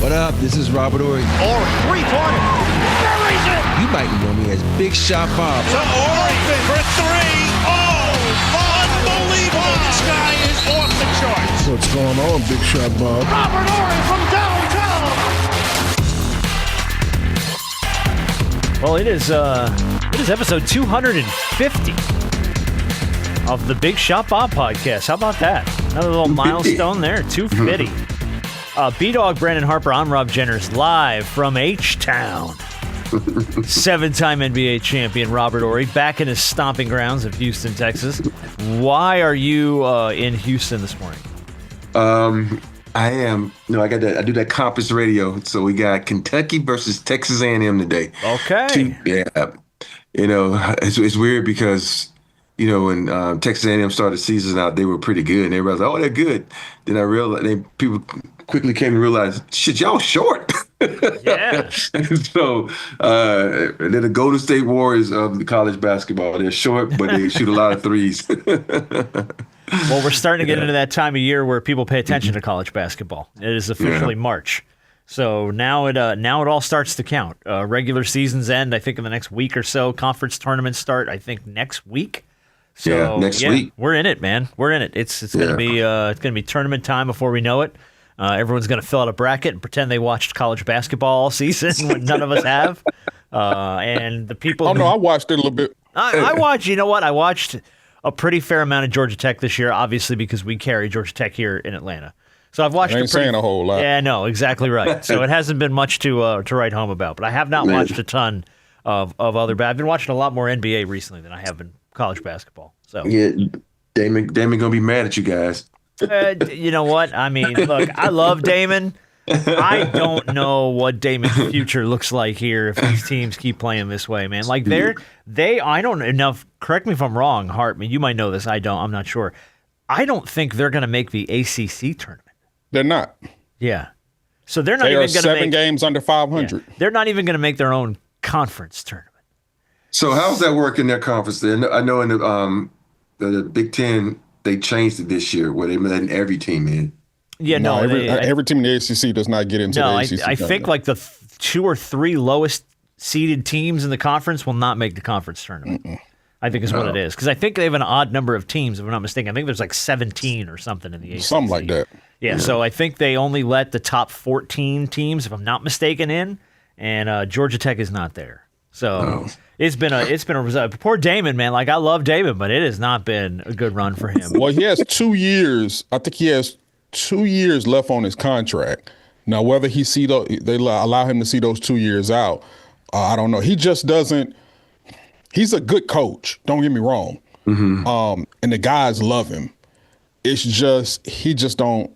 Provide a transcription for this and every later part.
What up? This is Robert Horry. Horry, three-pointer. Buries it! You might know me as Big Shot Bob. To Horry for three. Oh, unbelievable. This guy is off the charts. What's going on, Big Shot Bob? Robert Horry from downtown. Well, it is episode 250 of the Big Shot Bob podcast. How about that? Another little milestone there, 250. B-Dog Brandon Harper, I'm Rob Jenners, live from H-Town. Seven-time NBA champion Robert Horry, back in his stomping grounds of Houston, Texas. Why are you in Houston this morning? I am. No, I do that conference radio. So we got Kentucky versus Texas A&M today. Okay. You know, it's weird because, you know, when Texas A&M started the season out, they were pretty good. And everybody was like, oh, they're good. Then I realized, people quickly came to realize, shit, y'all short. Yeah. So they're the Golden State Warriors of the college basketball. They're short, but they shoot a lot of threes. Well, we're starting to get into that time of year where people pay attention to college basketball. It is officially March. So now it all starts to count. Regular seasons end, I think, in the next week or so. Conference tournaments start, I think, next week. So, next week. We're in it, man. We're in it. It's gonna be tournament time before we know it. Everyone's gonna fill out a bracket and pretend they watched college basketball all season when none of us have. And the people. Oh no, I watched it a little bit. I watched. You know what? I watched a pretty fair amount of Georgia Tech this year, obviously because we carry Georgia Tech here in Atlanta. So I've watched. Saying a whole lot. Yeah, no, exactly right. So it hasn't been much to write home about, but I have not watched a ton of other. I've been watching a lot more NBA recently than I have been college basketball. So yeah, Damon gonna be mad at you guys. You know what? I mean, look, I love Damon. I don't know what Damon's future looks like here if these teams keep playing this way, man. Like I don't know. Correct me if I'm wrong, Hart. I mean, you might know this. I don't. I'm not sure. I don't think they're going to make the ACC tournament. They're not. Yeah. So they're not they even are going to 7 games under 500. Yeah, they're not even going to make their own conference tournament. So how's that work in their conference? Then I know in the Big Ten they changed it this year where they let every team in. Yeah, no, every team in the ACC does not get into the ACC. I think like the 2 or 3 lowest seeded teams in the conference will not make the conference tournament. I think is what it is. Because I think they have an odd number of teams, if I'm not mistaken. I think there's like 17 or something in the ACC. Something like that. Yeah, so I think they only let the top 14 teams, if I'm not mistaken, in, and Georgia Tech is not there. So it's been a result. Poor Damon, man. Like, I love Damon, but it has not been a good run for him. Well, he has 2 years. I think he has 2 years left on his contract. Now, whether they allow him to see those 2 years out, I don't know. He just doesn't. He's a good coach. Don't get me wrong. Mm-hmm. And the guys love him. It's just he just don't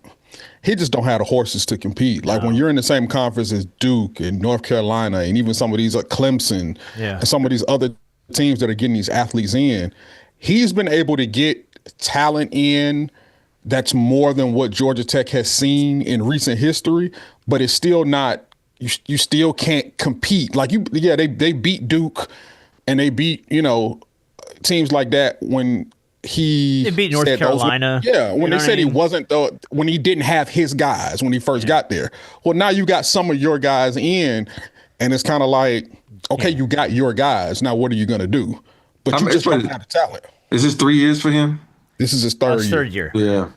have the horses to compete. Like when you're in the same conference as Duke and North Carolina and even some of these Clemson and some of these other teams that are getting these athletes in, he's been able to get talent in that's more than what Georgia Tech has seen in recent history, but it's still not, you still can't compete. Like they beat Duke and they beat, teams like that when they beat North Carolina. When they said he wasn't, when he didn't have his guys when he first got there. Well, now you got some of your guys in, and it's kind of like, okay, you got your guys. Now what are you going to do? But you just don't have the talent. Is this 3 years for him? This is his third year. Yeah.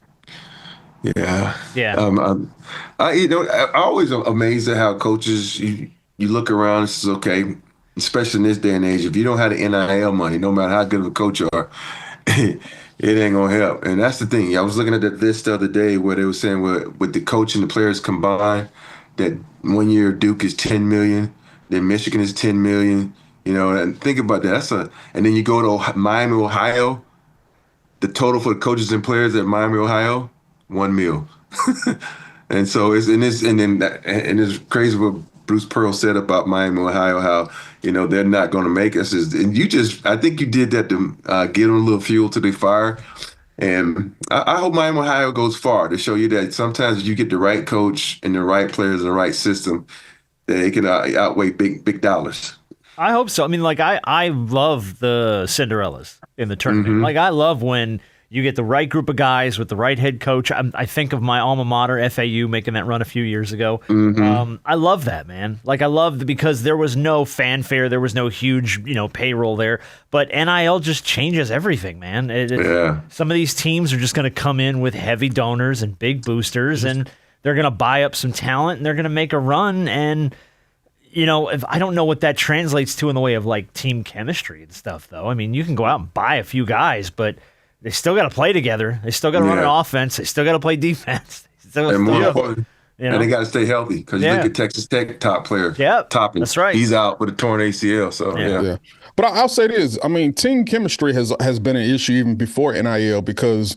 I always am amazed at how coaches, you look around and says, okay, especially in this day and age, if you don't have the NIL money, no matter how good of a coach you are, it ain't gonna help. And that's the thing. I was looking at that list the other day where they were saying with the coach and the players combined, that 1 year Duke is $10 million, then Michigan is $10 million. And think about that. And then you go to Miami, Ohio. The total for the coaches and players at Miami, Ohio, $1 million. And so it's crazy what Bruce Pearl said about Miami, Ohio, how they're not going to make us. And I think you did that to give them a little fuel to the fire. And I hope Miami, Ohio goes far to show you that sometimes if you get the right coach and the right players and the right system, that it can outweigh big dollars. I hope so. I mean, like I love the Cinderellas in the tournament. Mm-hmm. Like I love when You get the right group of guys with the right head coach. I think of my alma mater, FAU, making that run a few years ago. I love that, man. Like, I love because there was no fanfare. There was no huge, payroll there. But NIL just changes everything, man. Some of these teams are just going to come in with heavy donors and big boosters, and they're going to buy up some talent, and they're going to make a run. And, if I don't know what that translates to in the way of, like, team chemistry and stuff, though. I mean, you can go out and buy a few guys, but they still got to play together. They still got to run an offense. They still got to play defense. And more important, and they got to stay healthy because you look at Texas Tech top player. Topping. That's right. He's out with a torn ACL. So, But I'll say this. I mean, team chemistry has been an issue even before NIL because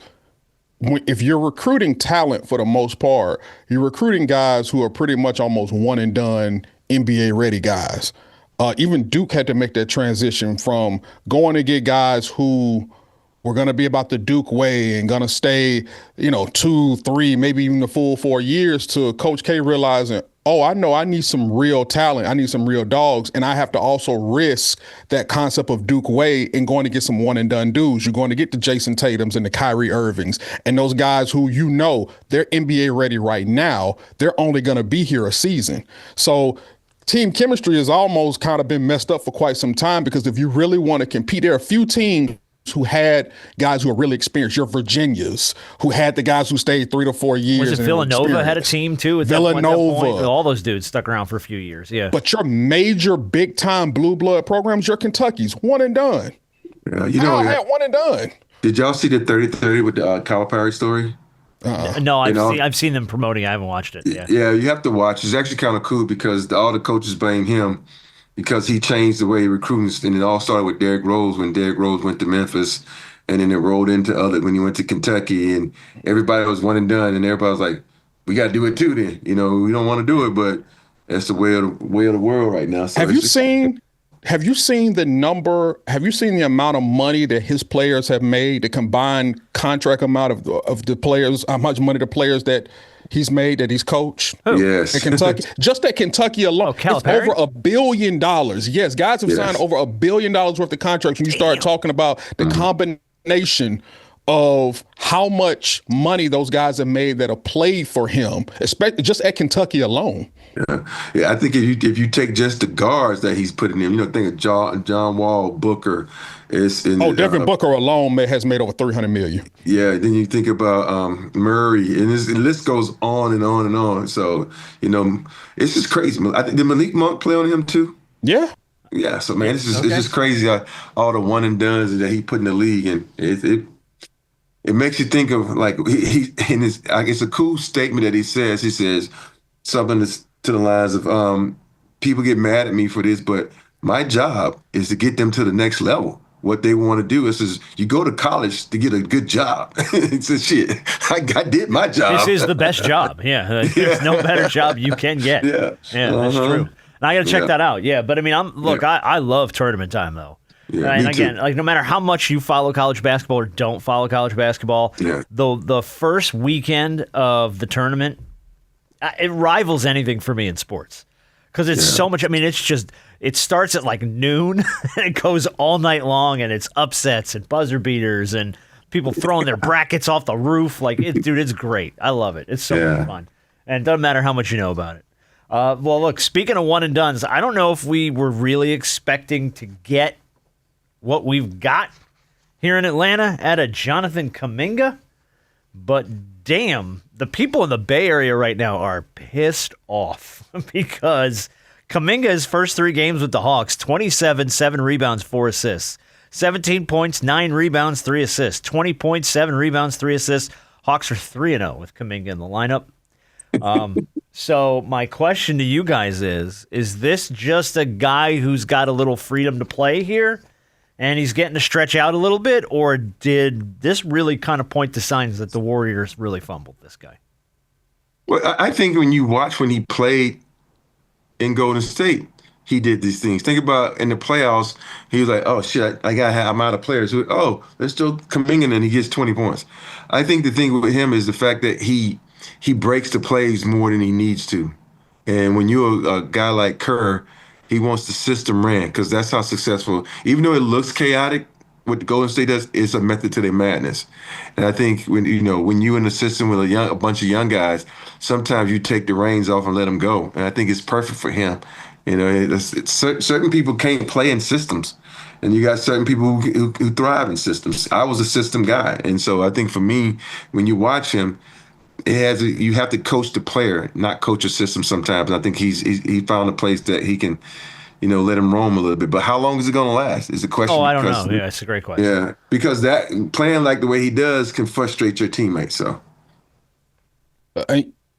if you're recruiting talent for the most part, you're recruiting guys who are pretty much almost one and done NBA-ready guys. Even Duke had to make that transition from going to get guys who were going to be about the Duke way and going to stay, 2, 3, maybe even the full 4 years to Coach K realizing, I know I need some real talent. I need some real dogs. And I have to also risk that concept of Duke way and going to get some one and done dudes. You're going to get the Jason Tatums and the Kyrie Irvings and those guys who, they're NBA ready right now. They're only going to be here a season. So team chemistry has almost kind of been messed up for quite some time because if you really want to compete, there are a few teams who had guys who are really experienced. Your Virginias, who had the guys who stayed 3 to 4 years. Was it Villanova had a team too? At Villanova. That point? All those dudes stuck around for a few years. Yeah. But your major big time blue blood programs, your Kentucky's one and done. Yeah, had one and done. Did y'all see the 30-30 with the Calipari story? No, I've seen them promoting. I haven't watched it. Yeah, you have to watch. It's actually kind of cool because all the coaches blame him because he changed the way he recruits. And it all started with Derrick Rose when Derrick Rose went to Memphis, and then it rolled into when he went to Kentucky, and everybody was one and done, and everybody was like, "We got to do it too." Then we don't want to do it, but that's the way of the world right now. So Have you seen the number? Have you seen the amount of money that his players have made? The combined contract amount of the players, how much money the players that he's made, that he's coached? Yes. At Kentucky. Just at Kentucky alone. It's over $1 billion. Yes, guys have signed over $1 billion worth of contracts when you start talking about the combination of how much money those guys have made that have played for him, especially just at Kentucky alone. Yeah. I think if you take just the guards that he's putting in, think of John Wall, Booker. Devin Booker alone has made over $300 million. Yeah, then you think about Murray, and the list goes on and on and on. So it's just crazy. Did Malik Monk play on him too? Yeah. Yeah. So man, it's just crazy all the one and dones that he put in the league, and it makes you think of like it's a cool statement that he says. He says something that's to the lines of people get mad at me for this, but my job is to get them to the next level. What they want to do is you go to college to get a good job. It's a shit. I did my job. This is the best job. Yeah. There's no better job you can get. Yeah. That's true. And I got to check that out. Yeah. But I mean, I love tournament time though. Yeah, and again, like no matter how much you follow college basketball or don't follow college basketball, the first weekend of the tournament, it rivals anything for me in sports. Because it's so much. I mean, it starts at like noon and it goes all night long, and it's upsets and buzzer beaters and people throwing their brackets off the roof. Like, dude, it's great. I love it. It's so much fun. And it doesn't matter how much you know about it. Well, look, speaking of one and dones, I don't know if we were really expecting to get what we've got here in Atlanta out of Jonathan Kuminga, but damn, the people in the Bay Area right now are pissed off because Kuminga's first 3 games with the Hawks, 27, 7 rebounds, 4 assists. 17 points, 9 rebounds, 3 assists. 20 points, 7 rebounds, 3 assists. Hawks are 3-0 with Kuminga in the lineup. So my question to you guys is this just a guy who's got a little freedom to play here and he's getting to stretch out a little bit, or did this really kind of point to signs that the Warriors really fumbled this guy? Well, I think when you watch when he played in Golden State, he did these things. Think about in the playoffs, he was like, oh, shit, I'm out of players. Let's still Kuminga, and he gets 20 points. I think the thing with him is the fact that he breaks the plays more than he needs to. And when you're a guy like Kerr, he wants the system ran because that's how successful. Even though it looks chaotic, what the Golden State does is a method to their madness. And I think when you in the system with a bunch of young guys, sometimes you take the reins off and let them go. And I think it's perfect for him. Certain people can't play in systems, and you got certain people who thrive in systems. I was a system guy, and so I think for me, when you watch him, you have to coach the player, not coach a system sometimes. And I think he found a place that he can, let him roam a little bit. But how long is it going to last is the question. Oh, I don't know. Yeah, it's a great question. Yeah, because that playing like the way he does can frustrate your teammates. So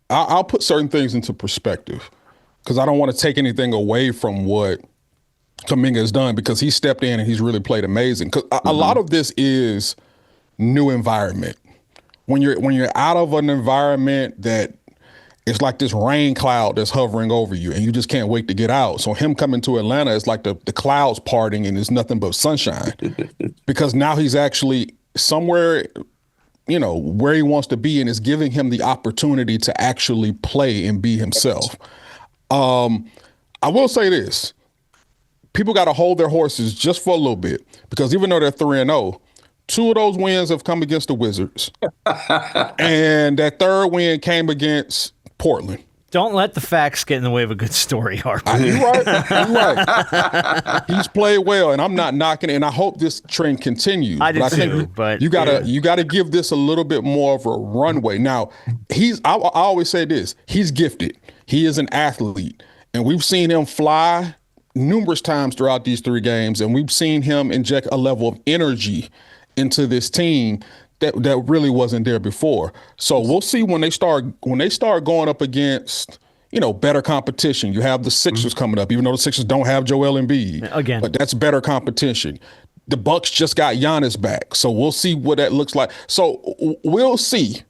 I'll put certain things into perspective because I don't want to take anything away from what Kuminga has done, because he stepped in and he's really played amazing. Because a lot of this is new environment. When you're out of an environment that it's like this rain cloud that's hovering over you and you just can't wait to get out. So him coming to Atlanta is like the clouds parting and it's nothing but sunshine because now he's actually somewhere, where he wants to be, and it's giving him the opportunity to actually play and be himself. I will say this. People got to hold their horses just for a little bit, because even though they're 3-0, 2 of those wins have come against the Wizards. And that third win came against Portland. Don't let the facts get in the way of a good story, Harper. You're right. He's played well, and I'm not knocking it, and I hope this trend continues. I do too, but you gotta give this a little bit more of a runway. Now, I always say this, he's gifted. He is an athlete, and we've seen him fly numerous times throughout these 3 games, and we've seen him inject a level of energy into this team that really wasn't there before. So we'll see when they start going up against, better competition. You have the Sixers coming up, even though the Sixers don't have Joel Embiid. Again. But that's better competition. The Bucks just got Giannis back. So we'll see what that looks like. So we'll see.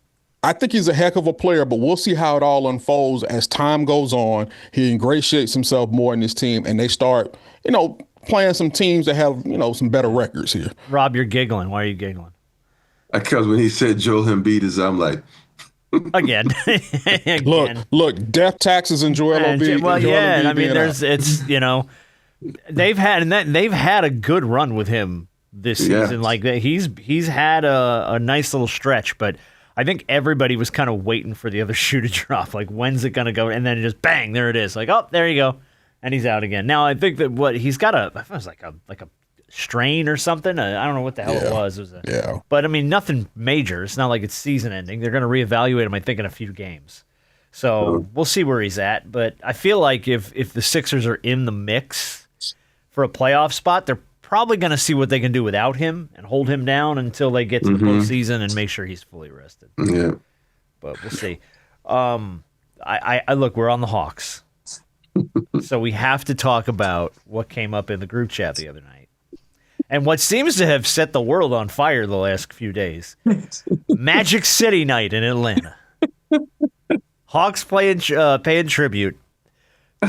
I think he's a heck of a player, but we'll see how it all unfolds as time goes on. He ingratiates himself more in this team, and they start, playing some teams that have, some better records here. Rob, you're giggling. Why are you giggling? Because when he said Joel Embiid, I'm like, Again. Look, death taxes and Joel Embiid. Well, yeah, I mean, they've had a good run with him this season. Yeah. Like he's had a nice little stretch, but I think everybody was kind of waiting for the other shoe to drop. Like, when's it going to go? And then just bang, there it is. Like, oh, there you go. And he's out again. Now, I think that he's got I thought it was like a strain or something. I don't know what the hell it was. But I mean, nothing major. It's not like it's season ending. They're going to reevaluate him, I think, in a few games. So we'll see where he's at. But I feel like if the Sixers are in the mix for a playoff spot, they're probably going to see what they can do without him and hold him down until they get to the postseason and make sure he's fully rested. Yeah. But we'll see. I look, we're on the Hawks. So we have to talk about what came up in the group chat the other night. And what seems to have set the world on fire the last few days. Magic City night in Atlanta. Hawks paying tribute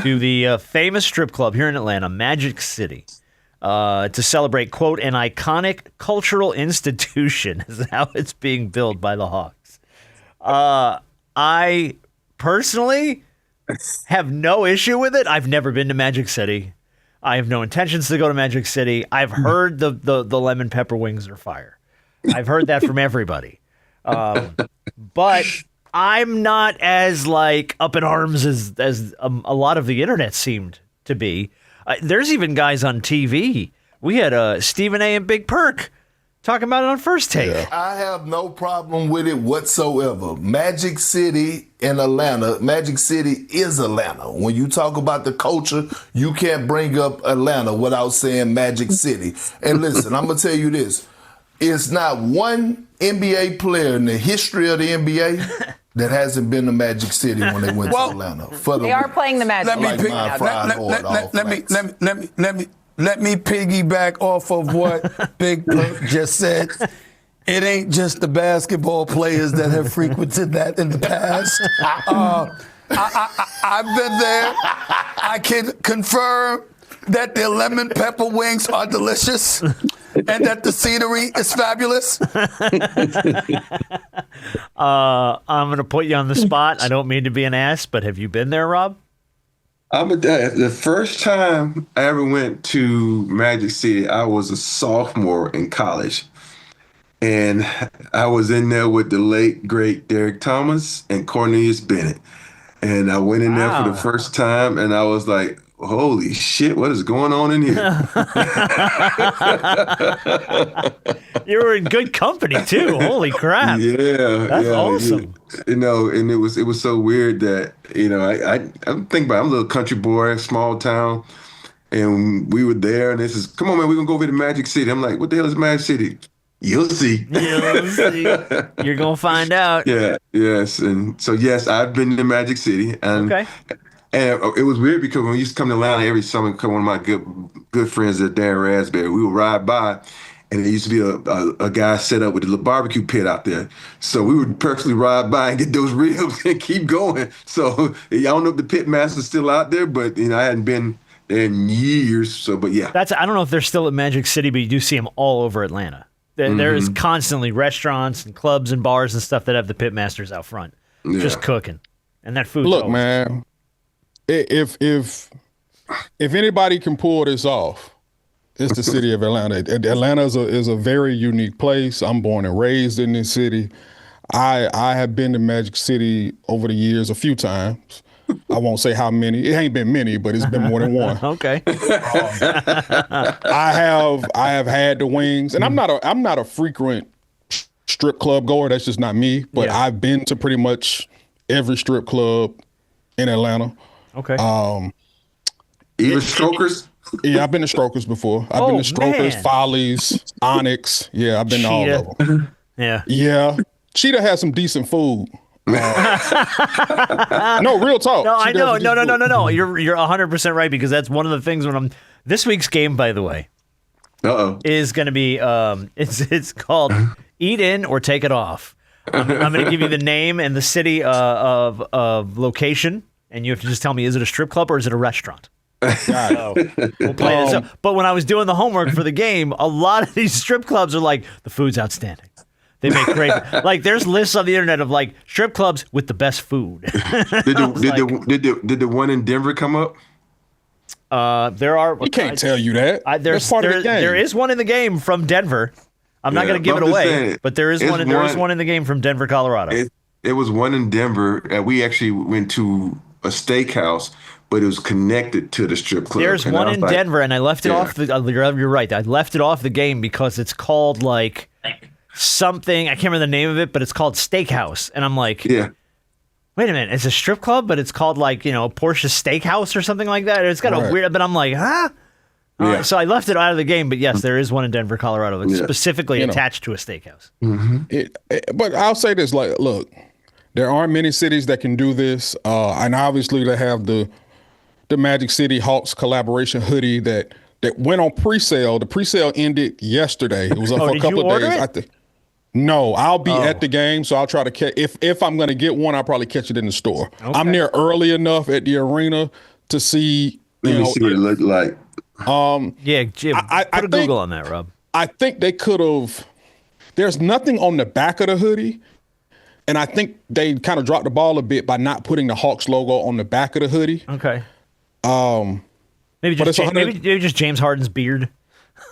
to the famous strip club here in Atlanta, Magic City, to celebrate, quote, an iconic cultural institution is how it's being billed by the Hawks. I personally have no issue with it. I've never been to Magic City. I have no intentions to go to Magic City. I've heard the lemon pepper wings are fire. I've heard that from everybody. But I'm not as up in arms as a lot of the internet seemed to be. There's even guys on TV. We had Stephen A. and Big Perk talking about it on First Take. Yeah. I have no problem with it whatsoever. Magic City in Atlanta, Magic City is Atlanta. When you talk about the culture, you can't bring up Atlanta without saying Magic City. And listen, I'm going to tell you this. It's not one NBA player in the history of the NBA that hasn't been to Magic City when they went to Atlanta. They are playing the Magic. Let me piggyback off of what Big Perk just said. It ain't just the basketball players that have frequented that in the past. I've been there. I can confirm that their lemon pepper wings are delicious and that the scenery is fabulous. I'm going to put you on the spot. I don't mean to be an ass, but have you been there, Rob? The first time I ever went to Magic City, I was a sophomore in college. And I was in there with the late, great Derek Thomas and Cornelius Bennett. And I went in there for the first time, and I was like, holy shit, what is going on in here? You were in good company, too. Holy crap. Yeah. That's awesome. And it was so weird that, I'm thinking about it. I'm a little country boy, small town. And we were there, and they says, come on, man, we're going to go over to Magic City. I'm like, what the hell is Magic City? You'll see. You'll see. You're going to find out. Yeah, yes. And so, yes, I've been to Magic City. And, okay. And it was weird because when we used to come to Atlanta every summer, one of my good friends at Dan Raspberry, we would ride by, and there used to be a guy set up with a little barbecue pit out there. So we would personally ride by and get those ribs and keep going. So I don't know if the pit master's still out there, but I hadn't been there in years. So, but yeah. I don't know if they're still at Magic City, but you do see them all over Atlanta. There is constantly restaurants and clubs and bars and stuff that have the pit masters out front, just cooking, and that food. Look, man, if anybody can pull this off, it's the city of Atlanta. Atlanta is a very unique place. I'm born and raised in this city. I have been to Magic City over the years a few times. I won't say how many. It ain't been many, but it's been more than one. Okay. I have had the wings, and I'm not a frequent strip club goer. That's just not me. But I've been to pretty much every strip club in Atlanta. Okay. Even Strokers? Yeah, I've been to Strokers before. I've been to Strokers, Follies, Onyx. Yeah, I've been to all of them. Yeah. Yeah. Cheetah has some decent food. No, real talk. No, I know. No. You're 100% right, because that's one of the things when this week's game, by the way, is going to be it's called Eat In or Take It Off. I'm going to give you the name and the city of location, and you have to just tell me, is it a strip club or is it a restaurant? So we'll play this. But when I was doing the homework for the game, a lot of these strip clubs are like, the food's outstanding. They make great, like there's lists on the internet of like strip clubs with the best food. Did the one in Denver come up? There are. We can't tell you that. That's part of the game. There is one in the game from Denver. I'm not going to give it away, but there is one in the game from Denver, Colorado. It was one in Denver, and we actually went to a steakhouse, but it was connected to the strip club. There's one in Denver, and I left it off. You're right. I left it off the game because it's called like something. I can't remember the name of it, but it's called Steakhouse, and I'm like, wait a minute, it's a strip club, but it's called like Porsche Steakhouse or something like that. It's got a weird, but I'm like, huh? So I left it out of the game, but yes, there is one in Denver, Colorado. It's specifically attached to a steakhouse. But I'll say this: like, look, there aren't many cities that can do this, and obviously they have the Magic City Hawks collaboration hoodie that went on pre-sale. The pre-sale ended yesterday. It was up for a couple of days. No, I'll be at the game, so I'll try to catch. If I'm going to get one, I'll probably catch it in the store. Okay. I'm there early enough at the arena to see. Let me see what it looked like. Jim, put a Google on that, Rob. I think they could have. There's nothing on the back of the hoodie, and I think they kind of dropped the ball a bit by not putting the Hawks logo on the back of the hoodie. Okay. Maybe just James Harden's beard.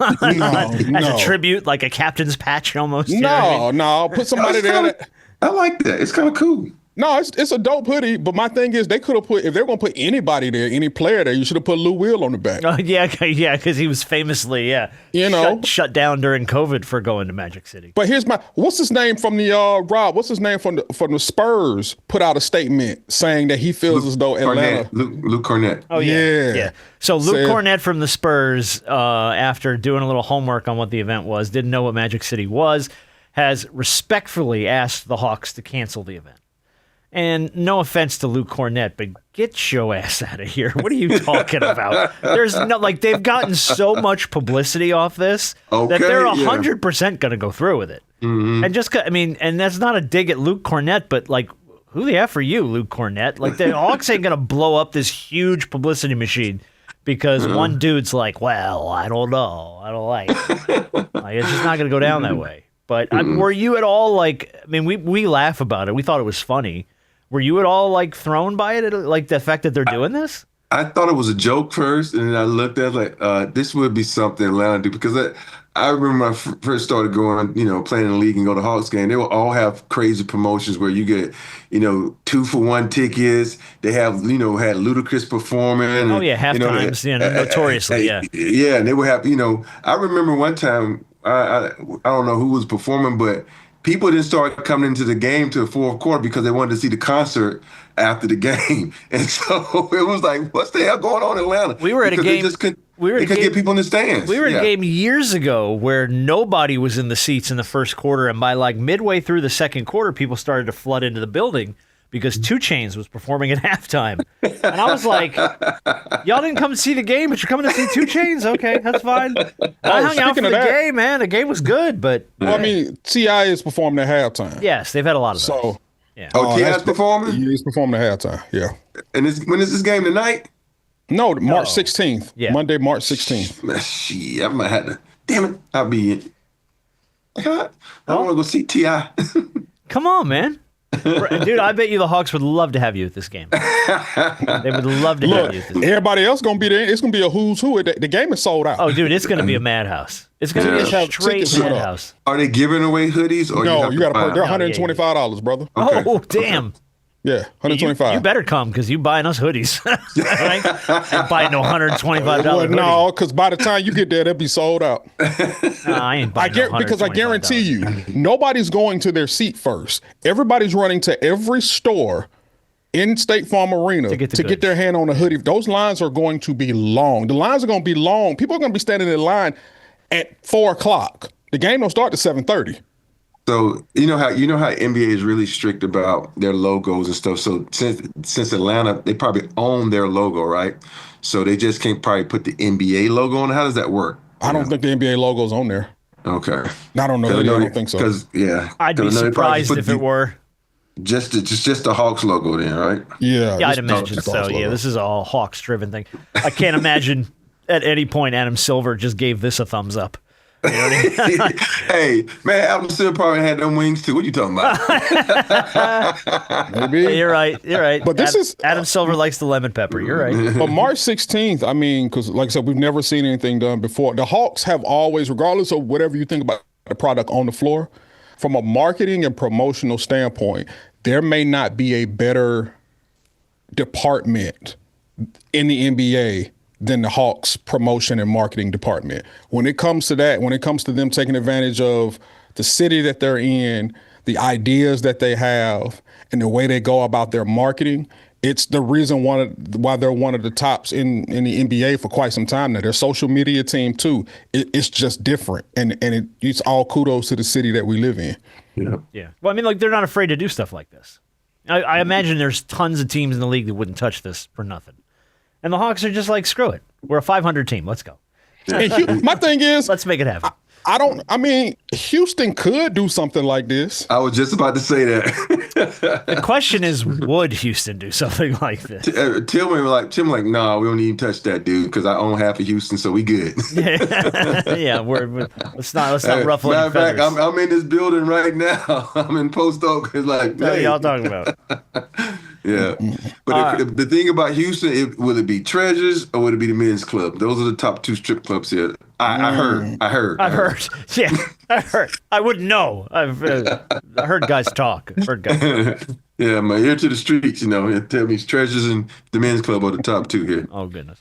As a tribute, like a captain's patch almost. No. Put somebody there. I like that. It's kind of cool. No, it's a dope hoodie, but my thing is they could have put, if they're going to put anybody there, any player there, you should have put Lou Will on the back. Yeah, because he was famously, shut down during COVID for going to Magic City. But here's what's his name from the, Rob, what's his name from the Spurs put out a statement saying that he feels as though Atlanta. Luke Kornet. Oh, yeah. So Luke Kornet from the Spurs, after doing a little homework on what the event was, didn't know what Magic City was, has respectfully asked the Hawks to cancel the event. And no offense to Luke Kornet, but get your ass out of here. What are you talking about? There's they've gotten so much publicity off this that they're 100% going to go through with it. Mm-hmm. And and that's not a dig at Luke Kornet, but like, who the F are you, Luke Kornet? Like, the Hawks ain't going to blow up this huge publicity machine because one dude's like, well, I don't know. I don't like it. Like, it's just not going to go down that way. But were you at all we laugh about it. We thought it was funny. Were you at all thrown by it, like the fact that they're doing this? I thought it was a joke first, and then I looked at it like, this would be something Atlanta do, because I remember when I first started going, playing in the league and go to Hawks game. They will all have crazy promotions where you get, 2-for-1 tickets. They have, had Ludacris performing. Oh yeah, half times, notoriously, yeah. Yeah, and they would have, I remember one time, I don't know who was performing, but people didn't start coming into the game to the fourth quarter because they wanted to see the concert after the game. And so it was like, what's the hell going on in Atlanta? We were at a game. They couldn't get people in the stands. We were at a game years ago where nobody was in the seats in the first quarter, and by like midway through the second quarter, people started to flood into the building because 2 Chainz was performing at halftime. And I was like, y'all didn't come to see the game, but you're coming to see 2 Chainz? Okay, that's fine. I hung out for the game, man. The game was good, but... Well, I mean, T.I. is performing at halftime. Yes, they've had a lot of those. So, yeah. Oh, T.I.'s performing? He's performing at halftime, yeah. And when is this game, tonight? No, March 16th. Yeah. Monday, March 16th. Shit, I might have to... Damn it, I'll be in. I want to go see T.I. Come on, man. Dude, I bet you the Hawks would love to have you at this game. They would love to have you at this game. Everybody else going to be there. It's going to be a who's who. The game is sold out. Oh, dude, it's going to be a madhouse. It's going to be a straight madhouse. Are they giving away hoodies? Or no, you got to pay. They're $125, $125, brother. Okay. Oh, damn. Yeah, $125. You better come because you buying us hoodies. Right? And buying no $125 Well, hoodie. no, because by the time you get there, they'll be sold out. No, I ain't buying no Because I $125. guarantee you, nobody's going to their seat first. Everybody's running to every store in State Farm Arena to get their hand on a hoodie. Those lines are going to be long. The lines are going to be long. People are going to be standing in line at 4 o'clock. The game don't start at 7:30. So you know how NBA is really strict about their logos and stuff. So since Atlanta, they probably own their logo, right? So they just can't probably put the NBA logo on. How does that work? I don't think the NBA logo's on there. Okay. I don't know. I don't think so. Because I'd be surprised if it were. Just the Hawks logo then, right? Yeah. Yeah, I'd imagine so. Yeah, this is a Hawks-driven thing. I can't imagine at any point Adam Silver just gave this a thumbs up. You know what I mean? Hey, man, Adam Silver probably had them wings too. What you talking about? Maybe. You're right. But this is Adam Silver likes the lemon pepper. You're right. But March 16th, I mean, because like I said, we've never seen anything done before. The Hawks have always, regardless of whatever you think about the product on the floor, from a marketing and promotional standpoint, there may not be a better department in the NBA than the Hawks promotion and marketing department. When it comes to that, when it comes to them taking advantage of the city that they're in, the ideas that they have, and the way they go about their marketing, it's the reason why they're one of the tops in the NBA for quite some time now. Their social media team too, it's just different, and it's all kudos to the city that we live in. Yeah. Well, I mean, like they're not afraid to do stuff like this. I imagine there's tons of teams in the league that wouldn't touch this for nothing. And the Hawks are just like, screw it. We're a 500 team. Let's go. My thing is, let's make it happen. I mean, Houston could do something like this. I was just about to say that. The question is, would Houston do something like this? Tim like, nah, we don't even touch that, dude, because I own half of Houston, so we good. Yeah, let's not ruffle any feathers. Matter of fact, I'm in this building right now. I'm in Post Oak. It's like, what are y'all talking about? Yeah, but the thing about Houston, will it be Treasures or would it be the men's club? Those are the top 2 strip clubs here. I heard. Yeah, I heard. I wouldn't know. I heard guys talk. Yeah, my ear to the streets. It tell me Treasures and the men's club are the top 2 here. Oh goodness.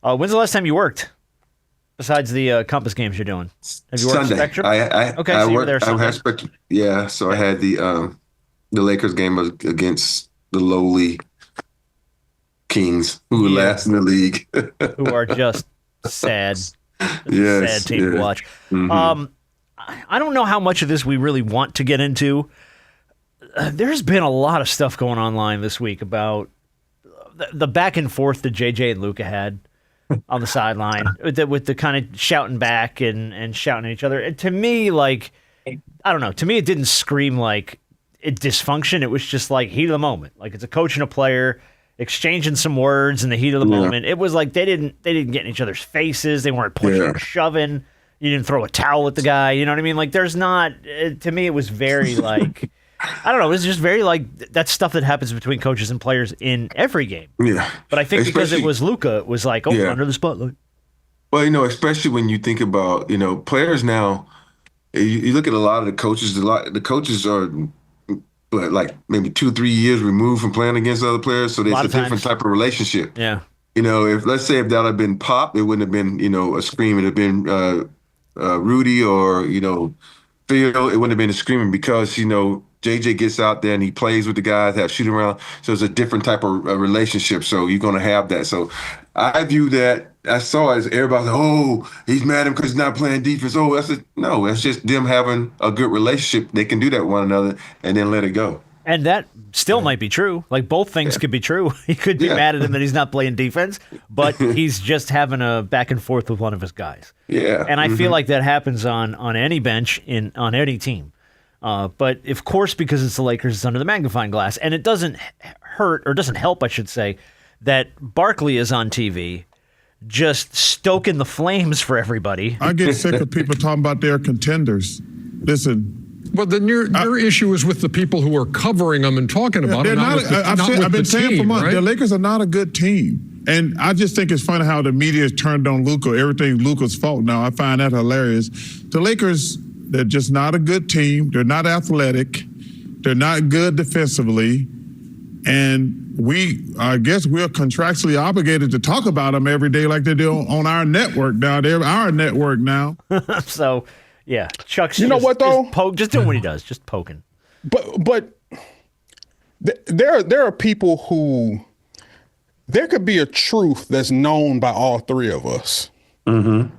When's the last time you worked? Besides the Compass games you're doing, have you worked Sunday. Spectrum? I you were there Sunday. I had Spectrum. Yeah, so I had the Lakers game against the lowly Kings, who were last in the league, who are just sad. Yes, sad team to watch. Mm-hmm. I don't know how much of this we really want to get into. There's been a lot of stuff going online this week about the back and forth that JJ and Luka had on the sideline with the kind of shouting back and shouting at each other. And to me, like, I don't know. To me, it didn't scream like dysfunction. It was just like heat of the moment. Like it's a coach and a player exchanging some words in the heat of the moment. It was like they didn't get in each other's faces. They weren't pushing or shoving. You didn't throw a towel at the guy. You know what I mean? Like there's not. To me, it was very like I don't know. It's just very that's stuff that happens between coaches and players in every game. Yeah. But I think because it was Luka, it was like, Yeah. under the spotlight. Well, especially when you think about, players now, you look at a lot of the coaches, the coaches are like maybe 2-3 years removed from playing against other players. So there's a different type of relationship. Yeah. If let's say if that had been Pop, it wouldn't have been, a scream. It would have been Rudy or, Phil. It wouldn't have been a screaming because, JJ gets out there and he plays with the guys, have shoot around. So it's a different type of relationship. So you're going to have that. So I view that. I saw it as everybody like, oh, he's mad at him because he's not playing defense. Oh, no, that's just them having a good relationship. They can do that with one another and then let it go. And that still might be true. Like both things could be true. He could be mad at him that he's not playing defense, but he's just having a back and forth with one of his guys. Yeah. And I feel like that happens on any bench on any team. But of course, because it's the Lakers, it's under the magnifying glass. And it doesn't hurt, or doesn't help, I should say, that Barkley is on TV just stoking the flames for everybody. I get sick of people talking about their contenders. Listen. Well, then your issue is with the people who are covering them and talking about them. I've been saying for months, right? The Lakers are not a good team. And I just think it's funny how the media has turned on Luka. Everything's Luka's fault now. I find that hilarious. The Lakers, they're just not a good team. They're not athletic. They're not good defensively. And I guess we're contractually obligated to talk about them every day like they do on our network now. They're our network now. So, yeah, Chuck's what though? Just doing what he does, just poking. But there are people who, there could be a truth that's known by all three of us. Mm-hmm.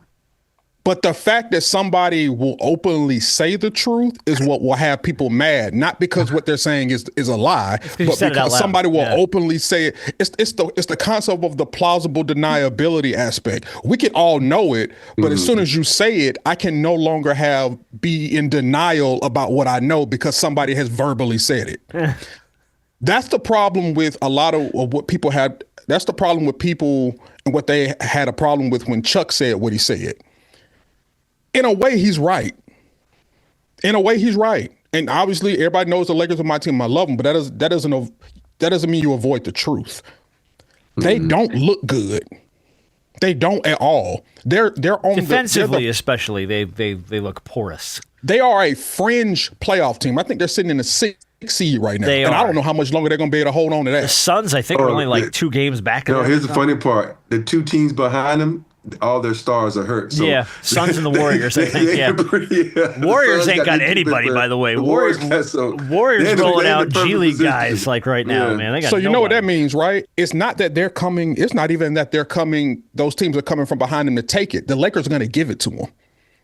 But the fact that somebody will openly say the truth is what will have people mad, not because what they're saying is a lie, but because somebody will openly say it. It's the concept of the plausible deniability aspect. We can all know it, but as soon as you say it, I can no longer be in denial about what I know because somebody has verbally said it. That's the problem with a lot of what people had. That's the problem with people and what they had a problem with when Chuck said what he said. In a way, he's right. And obviously, everybody knows the Lakers are my team. I love them, but that doesn't mean you avoid the truth. They don't look good. They don't at all. They're on defensively, especially. They look porous. They are a fringe playoff team. I think they're sitting in the 6th seed right now. I don't know how much longer they're going to be able to hold on to that. The Suns, I think, are only 2 games back. No, here's the funny part: the 2 teams behind them, all their stars are hurt. So Suns and the Warriors, I think. Warriors ain't got anybody, by the way. Warriors rolling out G League guys right now, man. They got so you know what that means, right? It's not that they're coming. It's not even that they're coming. Those teams are coming from behind them to take it. The Lakers are going to give it to them.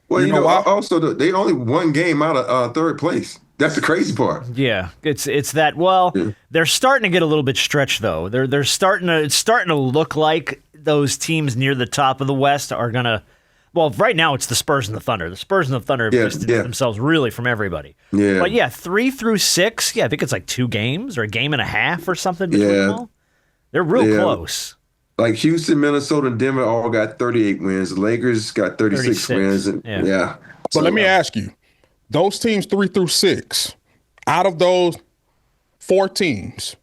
Well, also they only 1 game out of 3rd place. That's the crazy part. Yeah, it's that. Well, they're starting to get a little bit stretched though. It's starting to look like those teams near the top of the West are gonna. Well, right now it's the Spurs and the Thunder. The Spurs and the Thunder have distanced themselves really from everybody. Yeah. But 3 through 6. Yeah, I think it's 2 games or a game and a half or something between them all. They're real close. Like Houston, Minnesota, and Denver all got 38 wins. The Lakers got 36 wins. And, But let me ask you. Those teams 3 through 6, out of those 4 teams,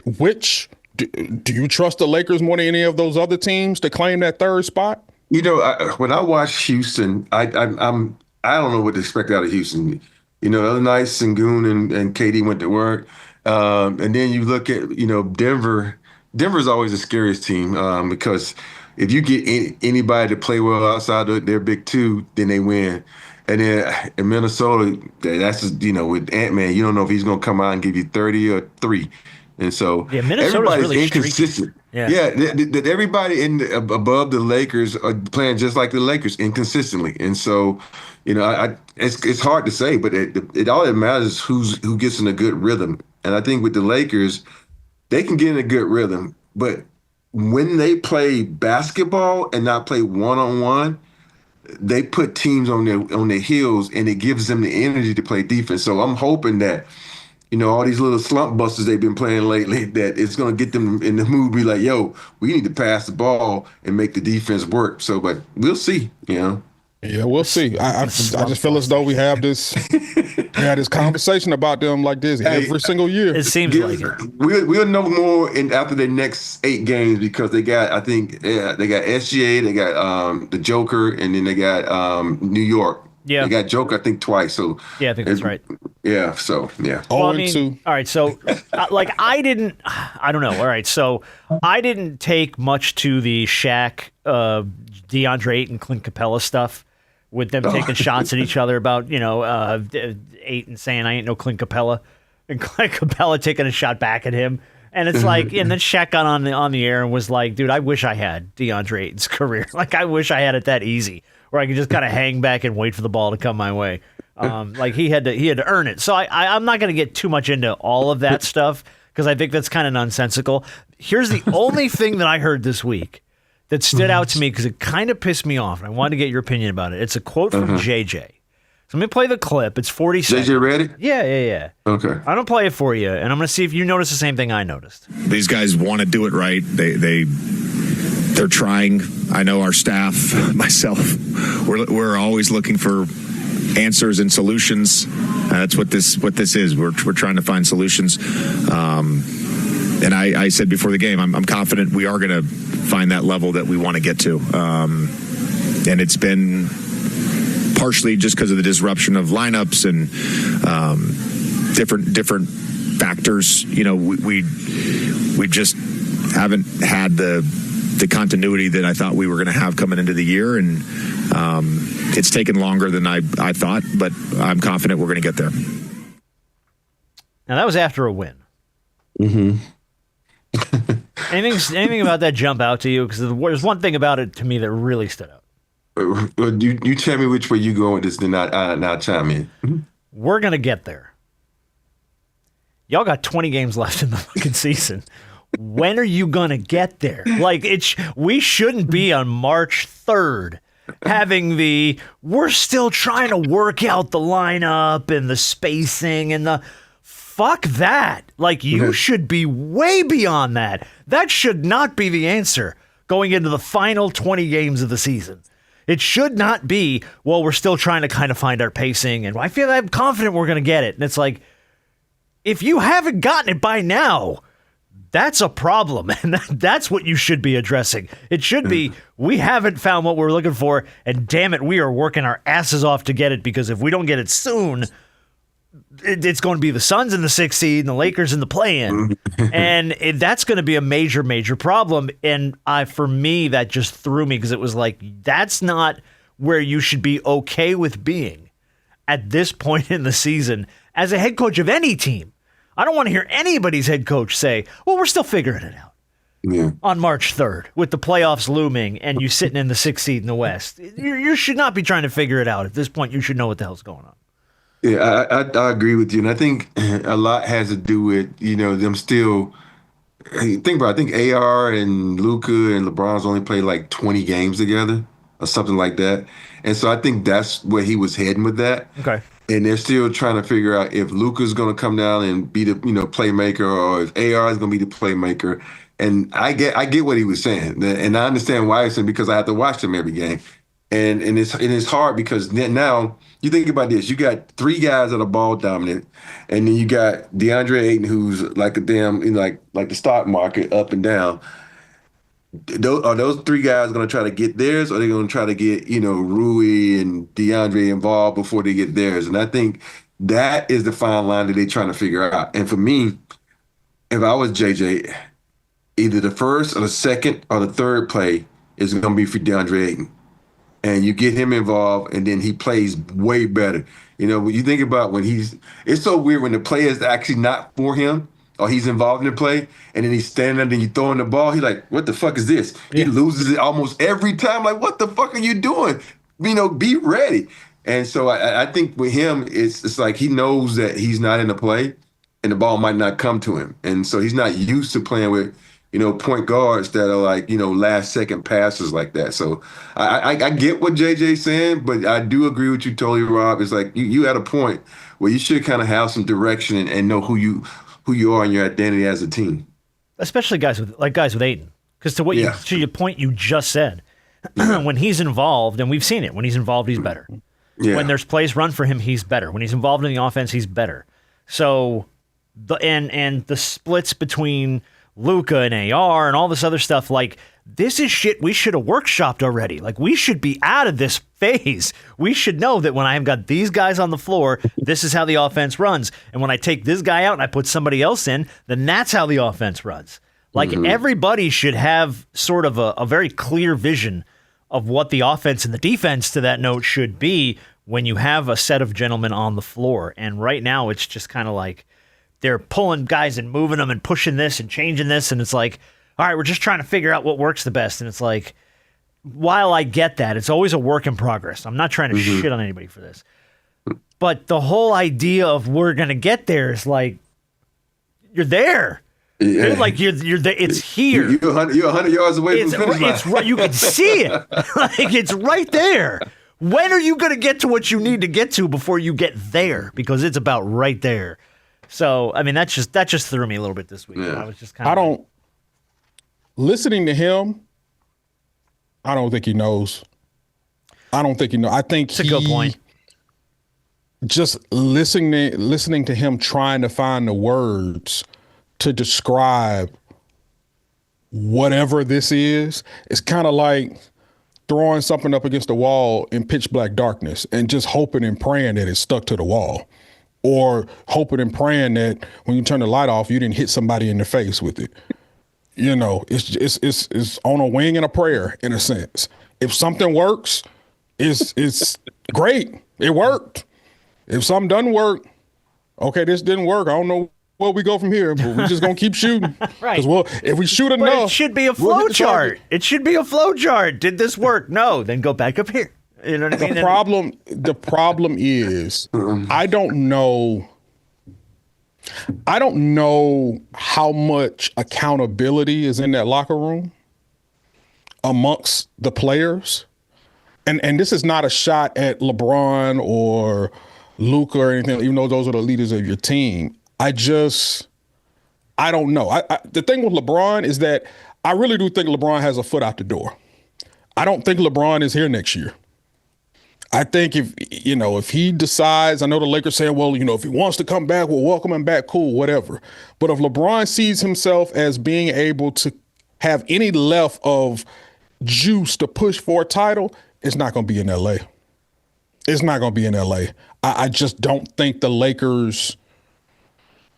which do you trust the Lakers more than any of those other teams to claim that 3rd spot? When I watch Houston, I don't know what to expect out of Houston. The other night, Sengun and KD went to work, and then you look at Denver. Denver's always the scariest team because if you get anybody to play well outside their big 2, then they win. And then in Minnesota, that's just, with Ant-Man, you don't know if he's going to come out and give you 30 or 3. And so everybody's really inconsistent. That everybody above the Lakers are playing just like the Lakers inconsistently. And so, it's hard to say, but it all that matters is who gets in a good rhythm. And I think with the Lakers, they can get in a good rhythm, but when they play basketball and not play one-on-one, they put teams on their heels, and it gives them the energy to play defense. So I'm hoping that, all these little slump busters they've been playing lately, that it's going to get them in the mood, be like, yo, we need to pass the ball and make the defense work. So, but we'll see, And Yeah, we'll see. I just feel as though we have this conversation about them like this every single year. It seems like it. We'll know more after the next 8 games because they got they got SGA, they got the Joker, and then they got New York. Yeah, they got Joker I think twice. So yeah, I think that's right. Yeah, so yeah. Well, I mean, all right, so I don't know. All right, so I didn't take much to the Shaq, DeAndre Ayton, Clint Capella stuff. With them taking shots at each other about, Ayton saying, I ain't no Clint Capella, and Clint Capella taking a shot back at him. And it's like, and then Shaq got on the air and was like, dude, I wish I had DeAndre Ayton's career. Like, I wish I had it that easy, where I could just kind of hang back and wait for the ball to come my way. Like, he had to earn it. So I'm not going to get too much into all of that stuff, because I think that's kind of nonsensical. Here's the only thing that I heard this week that stood out to me because it kind of pissed me off, and I wanted to get your opinion about it. It's a quote from JJ. So let me play the clip. It's 40 seconds. JJ Redick? Yeah. Okay. I'm going to play it for you, and I'm going to see if you notice the same thing I noticed. These guys want to do it right. They're trying. I know our staff, myself, we're always looking for answers and solutions. That's what this is. We're trying to find solutions. And I said before the game, I'm confident we are going to find that level that we want to get to. And it's been partially just because of the disruption of lineups and different factors. We just haven't had the continuity that I thought we were going to have coming into the year, and it's taken longer than I thought, but I'm confident we're going to get there. Now that was after a win. Mm-hmm. Anything about that jump out to you? Because there's one thing about it to me that really stood out. You tell me which way you go with this, then I'll chime in. We're going to get there. Y'all got 20 games left in the fucking season. When are you going to get there? Like, we shouldn't be on March 3rd having we're still trying to work out the lineup and the spacing and the... Fuck that. Like, you should be way beyond that. That should not be the answer going into the final 20 games of the season. It should not be, well, we're still trying to kind of find our pacing, and I feel I'm confident we're going to get it. And it's like, if you haven't gotten it by now, that's a problem, and that's what you should be addressing. It should be, we haven't found what we're looking for, and damn it, we are working our asses off to get it, because if we don't get it soon... It's going to be the Suns in the 6th seed and the Lakers in the play-in. And that's going to be a major, major problem. And for me, that just threw me, because it was like, that's not where you should be okay with being at this point in the season as a head coach of any team. I don't want to hear anybody's head coach say, well, we're still figuring it out on March 3rd with the playoffs looming and you sitting in the 6th seed in the West. You should not be trying to figure it out. At this point, you should know what the hell's going on. Yeah, I agree with you, and I think a lot has to do with them still. Think about it, I think AR and Luka and LeBron's only played like 20 games together or something like that, and so I think that's where he was heading with that. Okay, and they're still trying to figure out if Luka's going to come down and be the playmaker, or if AR is going to be the playmaker. And I get what he was saying, and I understand why he's saying, because I have to watch them every game, and it's hard because now. You think about this. You got 3 guys that are ball dominant, and then you got DeAndre Ayton, who's like a damn, like the stock market, up and down. Are those 3 guys going to try to get theirs, or are they going to try to get Rui and DeAndre involved before they get theirs? And I think that is the fine line that they're trying to figure out. And for me, if I was JJ, either the first or the second or the third play is going to be for DeAndre Ayton. And you get him involved, and then he plays way better. When you think about it's so weird when the play is actually not for him, or he's involved in the play, and then he's standing there and you throw him the ball. He's like, what the fuck is this? Yeah. He loses it almost every time. Like, what the fuck are you doing? Be ready. And so I think with him, it's like he knows that he's not in the play, and the ball might not come to him. And so he's not used to playing with point guards that are like, last second passes like that. So I get what JJ's saying, but I do agree with you totally, Rob. It's like you at a point where you should kind of have some direction and know who you are and your identity as a team. Especially guys with Ayton. Because to your point you just said, when he's involved, and we've seen it, when he's involved, he's better. Yeah. When there's plays run for him, he's better. When he's involved in the offense, he's better. So, and the splits between Luka and AR and all this other stuff, like, this is shit we should have workshopped already. Like, we should be out of this phase. We should know that when I've got these guys on the floor, this is how the offense runs. And when I take this guy out and I put somebody else in, then that's how the offense runs. Like, everybody should have sort of a very clear vision of what the offense and the defense, to that note, should be when you have a set of gentlemen on the floor. And right now it's just kind of like they're pulling guys and moving them and pushing this and changing this. And it's like, all right, we're just trying to figure out what works the best. And it's like, while I get that, it's always a work in progress. I'm not trying to shit on anybody for this. But the whole idea of we're going to get there is like, you're there. Yeah. Like you're there. It's here. You're 100 yards away from the finish line. It's right. You can see it. Like, it's right there. When are you going to get to what you need to get to before you get there? Because it's about right there. So, I mean, that just threw me a little bit this week. Yeah. I was just kind of. Listening to him, I don't think he knows. I don't think he knows. I think it's a good point. Just listening to him trying to find the words to describe whatever this is, it's kind of like throwing something up against the wall in pitch black darkness and just hoping and praying that it's stuck to the wall, or hoping and praying that when you turn the light off, you didn't hit somebody in the face with it. You know, it's on a wing and a prayer in a sense. If something works, it's great. It worked. If something doesn't work, okay, this didn't work. I don't know where we go from here, but we're just gonna keep shooting. Right. Because if we shoot enough, it should be a flow chart. It should be a flow chart. Did this work? No. Then go back up here. You know what I mean? The problem is, I don't know how much accountability is in that locker room amongst the players. And this is not a shot at LeBron or Luka or anything, even though those are the leaders of your team. I don't know. The thing with LeBron is that I really do think LeBron has a foot out the door. I don't think LeBron is here next year. I think if he decides, I know the Lakers saying, well, if he wants to come back, we'll welcome him back, cool, whatever. But if LeBron sees himself as being able to have any left of juice to push for a title, it's not going to be in L.A. It's not going to be in L.A. I just don't think the Lakers,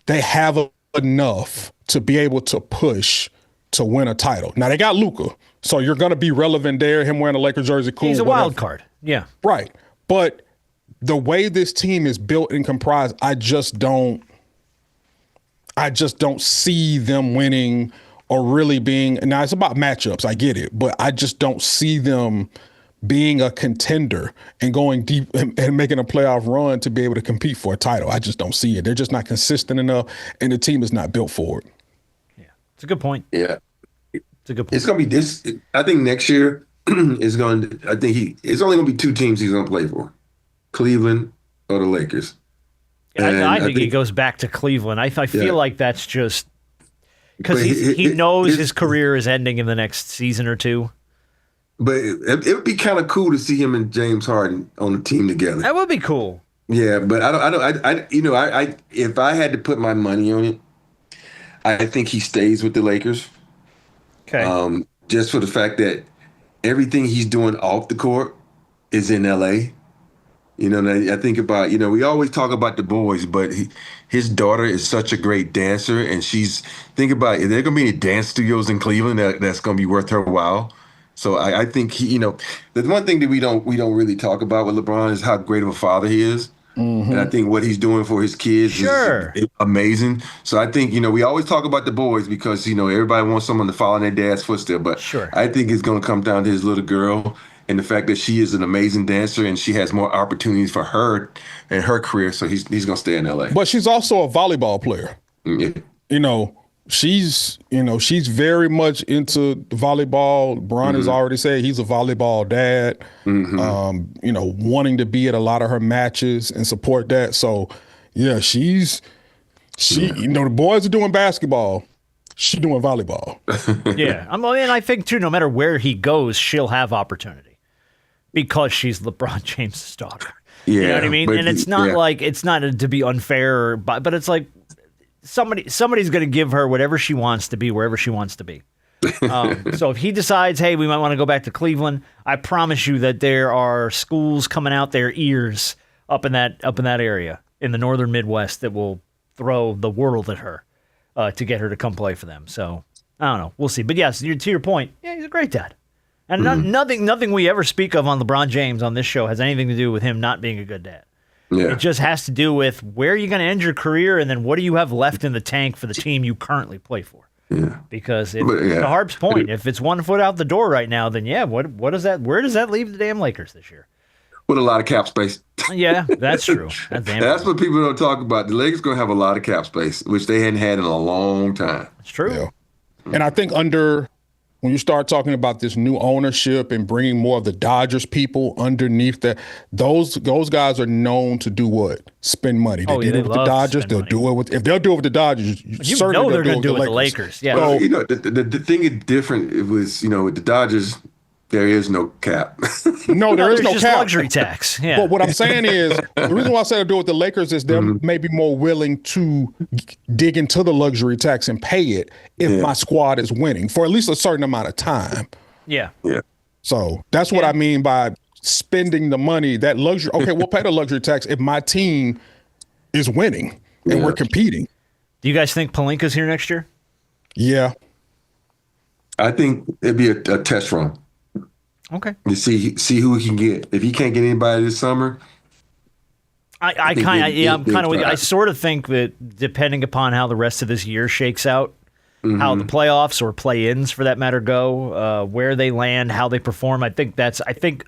they have enough to be able to push to win a title. Now, they got Luka, so you're going to be relevant there, him wearing a Lakers jersey, cool. He's a whatever. wild card. Yeah. Right. But the way this team is built and comprised, I just don't see them winning or really being, now it's about matchups, I get it, but I just don't see them being a contender and going deep and making a playoff run to be able to compete for a title. I just don't see it. They're just not consistent enough, and the team is not built for it. Yeah. It's a good point. Yeah. It's a good point. It's going to be this. I think next year it's only going to be two teams he's going to play for, Cleveland or the Lakers. I think he goes back to Cleveland. I feel like that's just because he knows his career is ending in the next season or two. But it would be kind of cool to see him and James Harden on the team together. That would be cool. Yeah, but I if I had to put my money on it, I think he stays with the Lakers. Okay. Just for the fact that everything he's doing off the court is in LA. I think about, we always talk about the boys, but his daughter is such a great dancer, and think about, is there going to be any dance studios in Cleveland that's going to be worth her while? So I think the one thing that we don't really talk about with LeBron is how great of a father he is. Mm-hmm. And I think what he's doing for his kids is amazing. So I think, we always talk about the boys because, everybody wants someone to follow in their dad's footsteps. But I think it's going to come down to his little girl and the fact that she is an amazing dancer and she has more opportunities for her and her career. So he's going to stay in L.A. But she's also a volleyball player. Yeah. She's very much into volleyball. Bron has already said he's a volleyball dad, wanting to be at a lot of her matches and support that. So, yeah, the boys are doing basketball. She's doing volleyball. Yeah. And I think, too, no matter where he goes, she'll have opportunity because she's LeBron James' daughter. Yeah, you know what I mean? And it's not like, it's not to be unfair, but it's like somebody's going to give her whatever she wants to be, wherever she wants to be. So if he decides, hey, we might want to go back to Cleveland, I promise you that there are schools coming out their ears up in that area in the northern Midwest that will throw the world at her to get her to come play for them. So I don't know. We'll see. But yes, to your point, yeah, he's a great dad. And nothing we ever speak of on LeBron James on this show has anything to do with him not being a good dad. Yeah. It just has to do with where are you going to end your career, and then what do you have left in the tank for the team you currently play for. Yeah. Because to Harp's point, if it's 1 foot out the door right now, then what does that? Where does that leave the damn Lakers this year? With a lot of cap space. Yeah, that's true. That's what people don't talk about. The Lakers going to have a lot of cap space, which they hadn't had in a long time. It's true. Yeah. And I think when you start talking about this new ownership and bringing more of the Dodgers people underneath that, those guys are known to do what? Spend money. They did it with the Dodgers. They'll do it with. If they'll do it with the Dodgers, you know they're going to do it with the Lakers. Yeah. Well, the thing is different. It was with the Dodgers. There is no cap. No, there is no just cap. Luxury tax. Yeah. But what I'm saying is, the reason why I said I do it with the Lakers is they're maybe more willing to dig into the luxury tax and pay it if my squad is winning for at least a certain amount of time. Yeah. Yeah. So that's what I mean by spending the money, that luxury. Okay, we'll pay the luxury tax if my team is winning and we're competing. Do you guys think Pelinka's here next year? Yeah. I think it'd be a test run. Okay. To see who he can get. If he can't get anybody this summer, I sort of think that depending upon how the rest of this year shakes out, how the playoffs or play-ins for that matter go, where they land, how they perform, I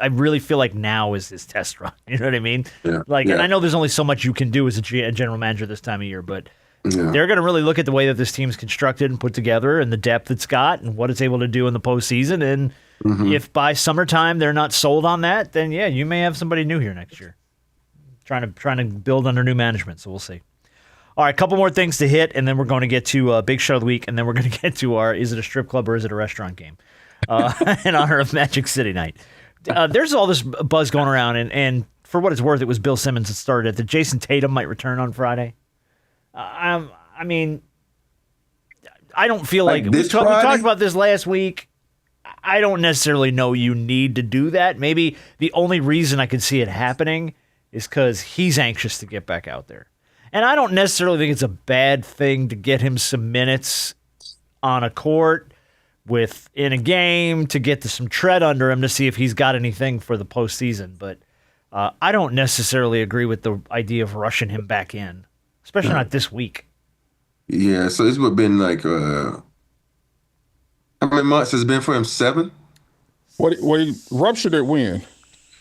really feel like now is his test run. You know what I mean? Yeah. And I know there's only so much you can do as a general manager this time of year, but they're going to really look at the way that this team's constructed and put together and the depth it's got and what it's able to do in the postseason. And if by summertime they're not sold on that, then you may have somebody new here next year trying to build under new management. So we'll see. All right, a couple more things to hit, and then we're going to get to Big Show of the Week, and then we're going to get to our is it a strip club or is it a restaurant game in honor of Magic City Night. There's all this buzz going around, and for what it's worth, it was Bill Simmons that started it, that Jason Tatum might return on Friday. I mean, I don't feel like we talked about this last week. I don't necessarily know you need to do that. Maybe the only reason I could see it happening is because he's anxious to get back out there. And I don't necessarily think it's a bad thing to get him some minutes on a court in a game to get some tread under him to see if he's got anything for the postseason. But I don't necessarily agree with the idea of rushing him back in, especially not this week. Yeah, so this would have been like how many months has it been for him? 7? What he ruptured it when?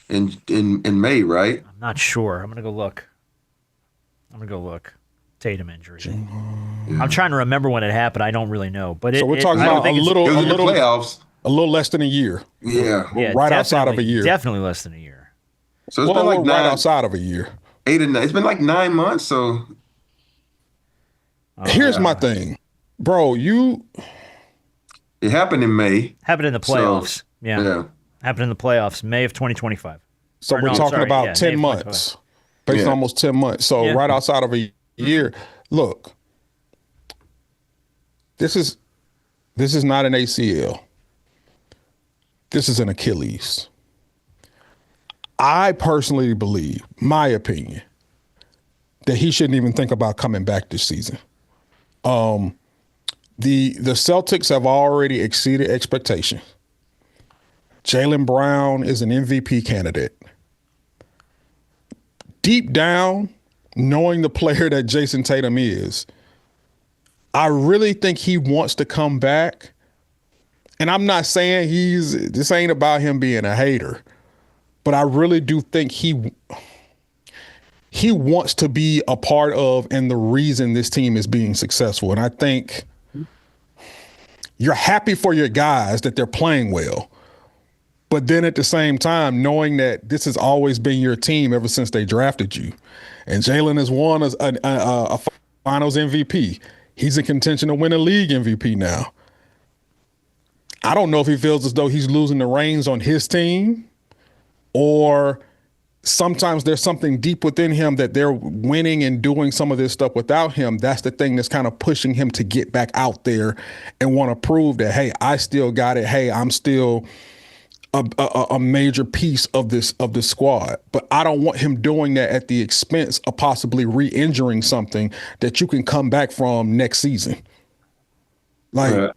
In May, right? I'm not sure. I'm gonna go look. Tatum injury. I'm trying to remember when it happened. I don't really know. But so we're talking about a little playoffs. A little less than a year. Yeah. Right outside of a year. Definitely less than a year. So it's been like right outside of a year. 8 and 9. It's been like 9 months. So here's my thing, bro. It happened in May. Happened in the playoffs. Yeah. Happened in the playoffs, May of 2025. So we're talking about 10 months. Based on almost 10 months. So right outside of a year. Look, this is not an ACL. This is an Achilles. I personally believe, my opinion, that he shouldn't even think about coming back this season. The Celtics have already exceeded expectations. Jaylen Brown is an MVP candidate. Deep down, knowing the player that Jason Tatum is, I really think he wants to come back. And I'm not saying this ain't about him being a hater, but I really do think he wants to be a part of and the reason this team is being successful. And I think you're happy for your guys that they're playing well. But then at the same time, knowing that this has always been your team ever since they drafted you, and Jaylen has won a Finals MVP, He's in contention to win a league MVP now. I don't know if he feels as though he's losing the reins on his team, or sometimes there's something deep within him that they're winning and doing some of this stuff without him. That's the thing that's kind of pushing him to get back out there and want to prove that, hey, I still got it. Hey, I'm still a major piece of this squad. But I don't want him doing that at the expense of possibly re-injuring something that you can come back from next season. Like,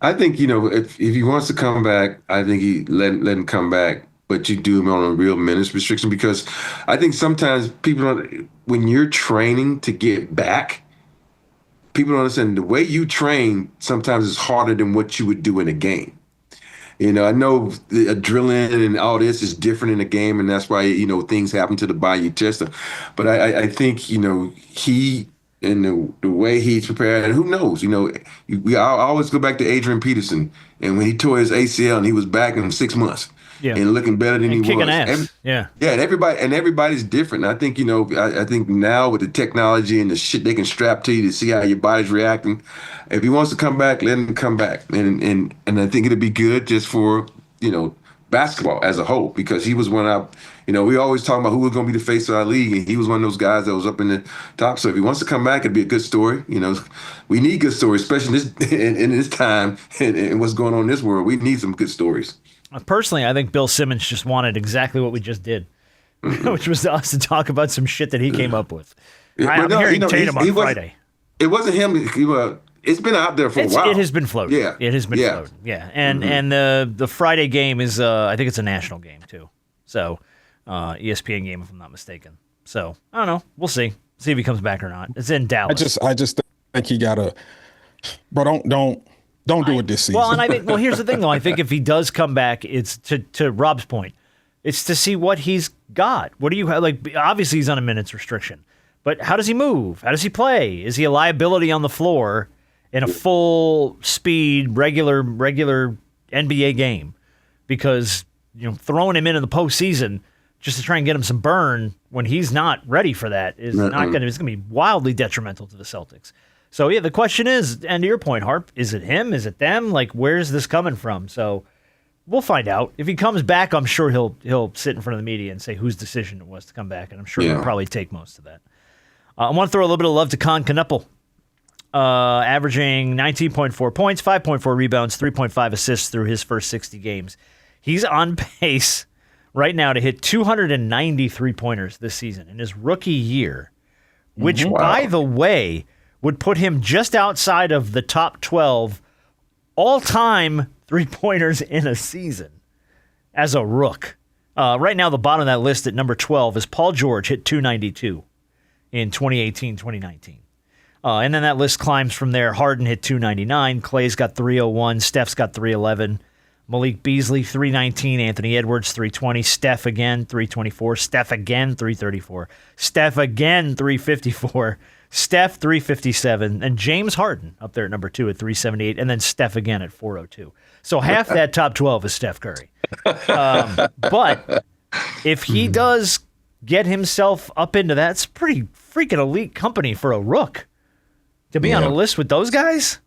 I think, if he wants to come back, I think he let him come back, but you do him on a real minutes restriction, because I think sometimes people don't, when you're training to get back, people don't understand the way you train sometimes is harder than what you would do in a game. I know the adrenaline and all this is different in a game, and that's why, things happen to the Bayou Tester. But I think, he and the way he's prepared, and who knows, I always go back to Adrian Peterson, and when he tore his ACL and he was back in 6 months and looking better than he was. Ass. And everybody's different. And I think, I think now with the technology and the shit they can strap to you to see how your body's reacting, if he wants to come back, let him come back. And I think it'd be good just for, basketball as a whole, because he was one of, we always talk about who was going to be the face of our league, and he was one of those guys that was up in the top. So if he wants to come back, it'd be a good story. We need good stories, especially in this time and what's going on in this world. We need some good stories. Personally, I think Bill Simmons just wanted exactly what we just did, which was us to talk about some shit that he came up with. I'm hearing Tatum on Friday. It wasn't him. It's been out there for a while. It has been floating. Yeah. It has been floating. Yeah. And the Friday game is, I think it's a national game, too. So, ESPN game, if I'm not mistaken. So, I don't know. We'll see. See if he comes back or not. It's in Dallas. I just think he got to, bro, don't do it this season. Well, and I think, here's the thing, though. I think if he does come back, it's to Rob's point. It's to see what he's got. What do you have? Like, obviously, he's on a minutes restriction. But how does he move? How does he play? Is he a liability on the floor in a full speed, regular NBA game? Because, throwing him in the postseason just to try and get him some burn when he's not ready for that is not going to, it's going to be wildly detrimental to the Celtics. So, the question is, and to your point, Harp, is it him? Is it them? Like, where's this coming from? So, we'll find out. If he comes back, I'm sure he'll sit in front of the media and say whose decision it was to come back, and I'm sure he'll probably take most of that. I want to throw a little bit of love to Kon Knueppel, averaging 19.4 points, 5.4 rebounds, 3.5 assists through his first 60 games. He's on pace right now to hit 293 pointers this season in his rookie year, which, by the way, would put him just outside of the top 12 all-time three-pointers in a season as a rook. Right now, the bottom of that list at number 12 is Paul George, hit 292 in 2018-2019. And then that list climbs from there. Harden hit 299. Clay's got 301. Steph's got 311. Malik Beasley, 319. Anthony Edwards, 320. Steph again, 324. Steph again, 334. Steph again, 354. Steph, 357. And James Harden up there at number 2 at 378. And then Steph again at 402. So half that top 12 is Steph Curry. But if he does get himself up into that, it's pretty freaking elite company for a rook to be on a list with those guys.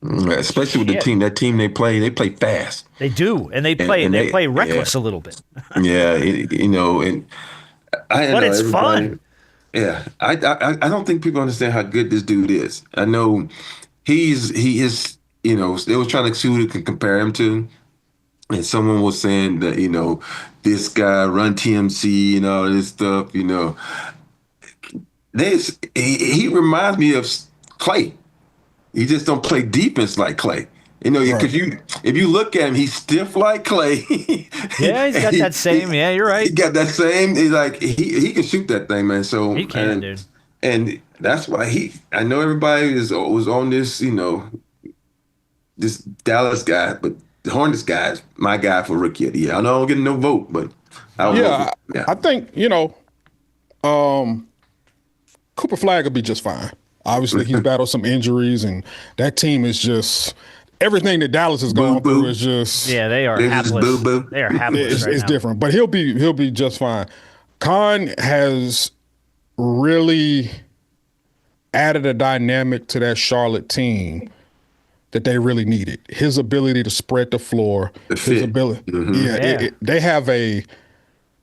Especially with the team, they play fast. They do, and they play reckless a little bit. But it's fun. Yeah, I don't think people understand how good this dude is. I know he is. They was trying to see who they can compare him to, and someone was saying that this guy run TMC and all this stuff. He reminds me of Clay. He just don't play defense like Clay. Because if you look at him, he's stiff like Clay. Yeah, he's got that same. Yeah, you're right. He got that same. He's like he can shoot that thing, man. So he can, dude. And that's why I know everybody was on this, this Dallas guy, but the Hornets guy is my guy for rookie of the year. I know I don't get no vote, but I think Cooper Flagg will be just fine. Obviously, he's battled some injuries, and that team is just everything that Dallas has gone through is just they are hapless. They are hapless. It's different, but he'll be just fine. Kon has really added a dynamic to that Charlotte team that they really needed. His ability to spread the floor, his ability. They have a